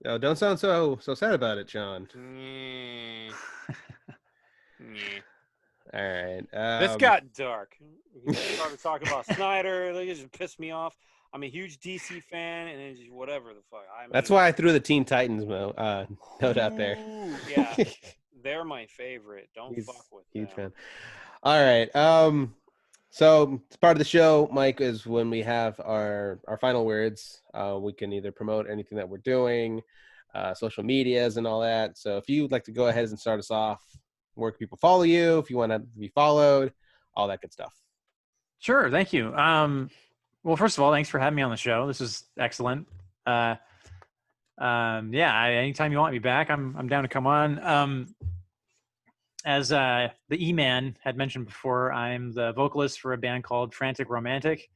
Oh, don't sound so sad about it, John. All right. This got dark. We started talking about Snyder. They just pissed me off. I'm a huge DC fan, and it's just whatever the fuck. That's why I threw the Teen Titans note out there. Yeah, they're my favorite. Don't fuck with them. Huge fan. All right. So it's part of the show, Mike, is when we have our final words. We can either promote anything that we're doing, social medias and all that. So if you'd like to go ahead and start us off, where can people follow you? If you want to be followed, all that good stuff. Sure. Thank you. Well, first of all, thanks for having me on the show. This is excellent. Anytime you want me back, I'm down to come on. As the E-Man had mentioned before, I'm the vocalist for a band called Frantic Romantic.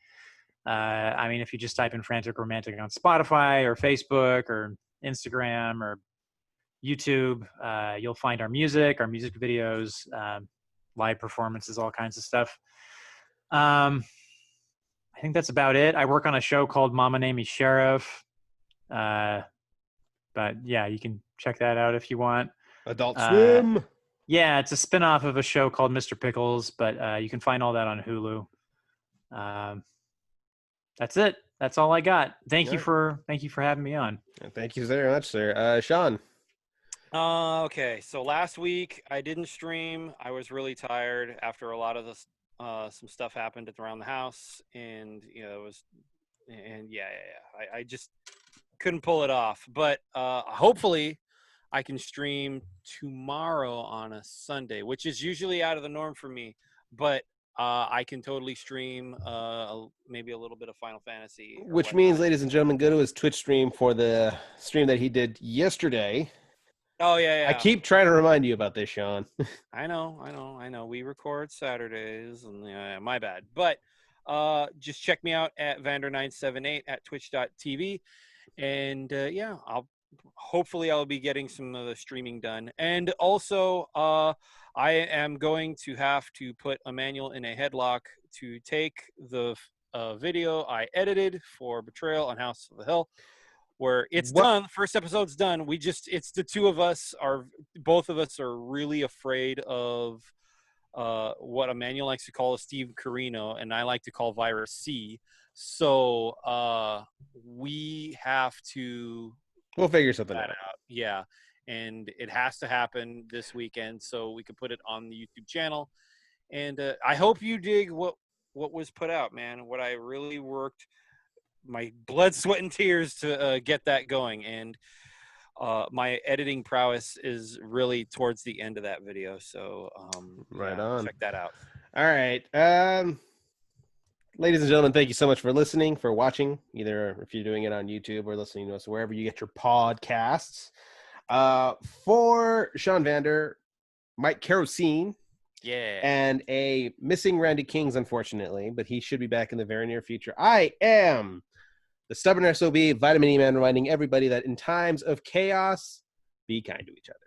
If you just type in Frantic Romantic on Spotify or Facebook or Instagram or YouTube, you'll find our music videos, live performances, all kinds of stuff. I think that's about it. I work on a show called Mama Name Me Sheriff. But yeah, you can check that out if you want. Adult Swim. Yeah, it's a spinoff of a show called Mr. Pickles, but you can find all that on Hulu. That's it. That's all I got. Thank you for having me on. Thank you very much, sir. Sean. Okay, so last week I didn't stream. I was really tired after a lot of this. Some stuff happened around the house, and I just couldn't pull it off. But hopefully, I can stream tomorrow on a Sunday, which is usually out of the norm for me. But I can totally stream maybe a little bit of Final Fantasy. Which means, ladies and gentlemen, go to his Twitch stream for the stream that he did yesterday. Oh, yeah. I keep trying to remind you about this, Sean. I know. We record Saturdays, and my bad. But just check me out at Vander978 at twitch.tv. And, I'll be getting some of the streaming done. And also, I am going to have to put Emmanuel in a headlock to take the video I edited for Betrayal on House of the Hill, where it's done. First episode's done. It's the two of us both of us are really afraid of what Emmanuel likes to call a Steve Carino, and I like to call Virus C. So we have to. We'll figure something out. Yeah, and it has to happen this weekend so we can put it on the YouTube channel. And I hope you dig what was put out, man. What I really worked my blood, sweat, and tears to get that going. And my editing prowess is really towards the end of that video. So right on. Check that out. All right. Ladies and gentlemen, thank you so much for listening, for watching, either if you're doing it on YouTube or listening to us wherever you get your podcasts. For Sean Vander, Mike Kerosene, and a missing Randy Kings, unfortunately, but he should be back in the very near future. I am the stubborn SOB, Vitamin E Man, reminding everybody that in times of chaos, be kind to each other.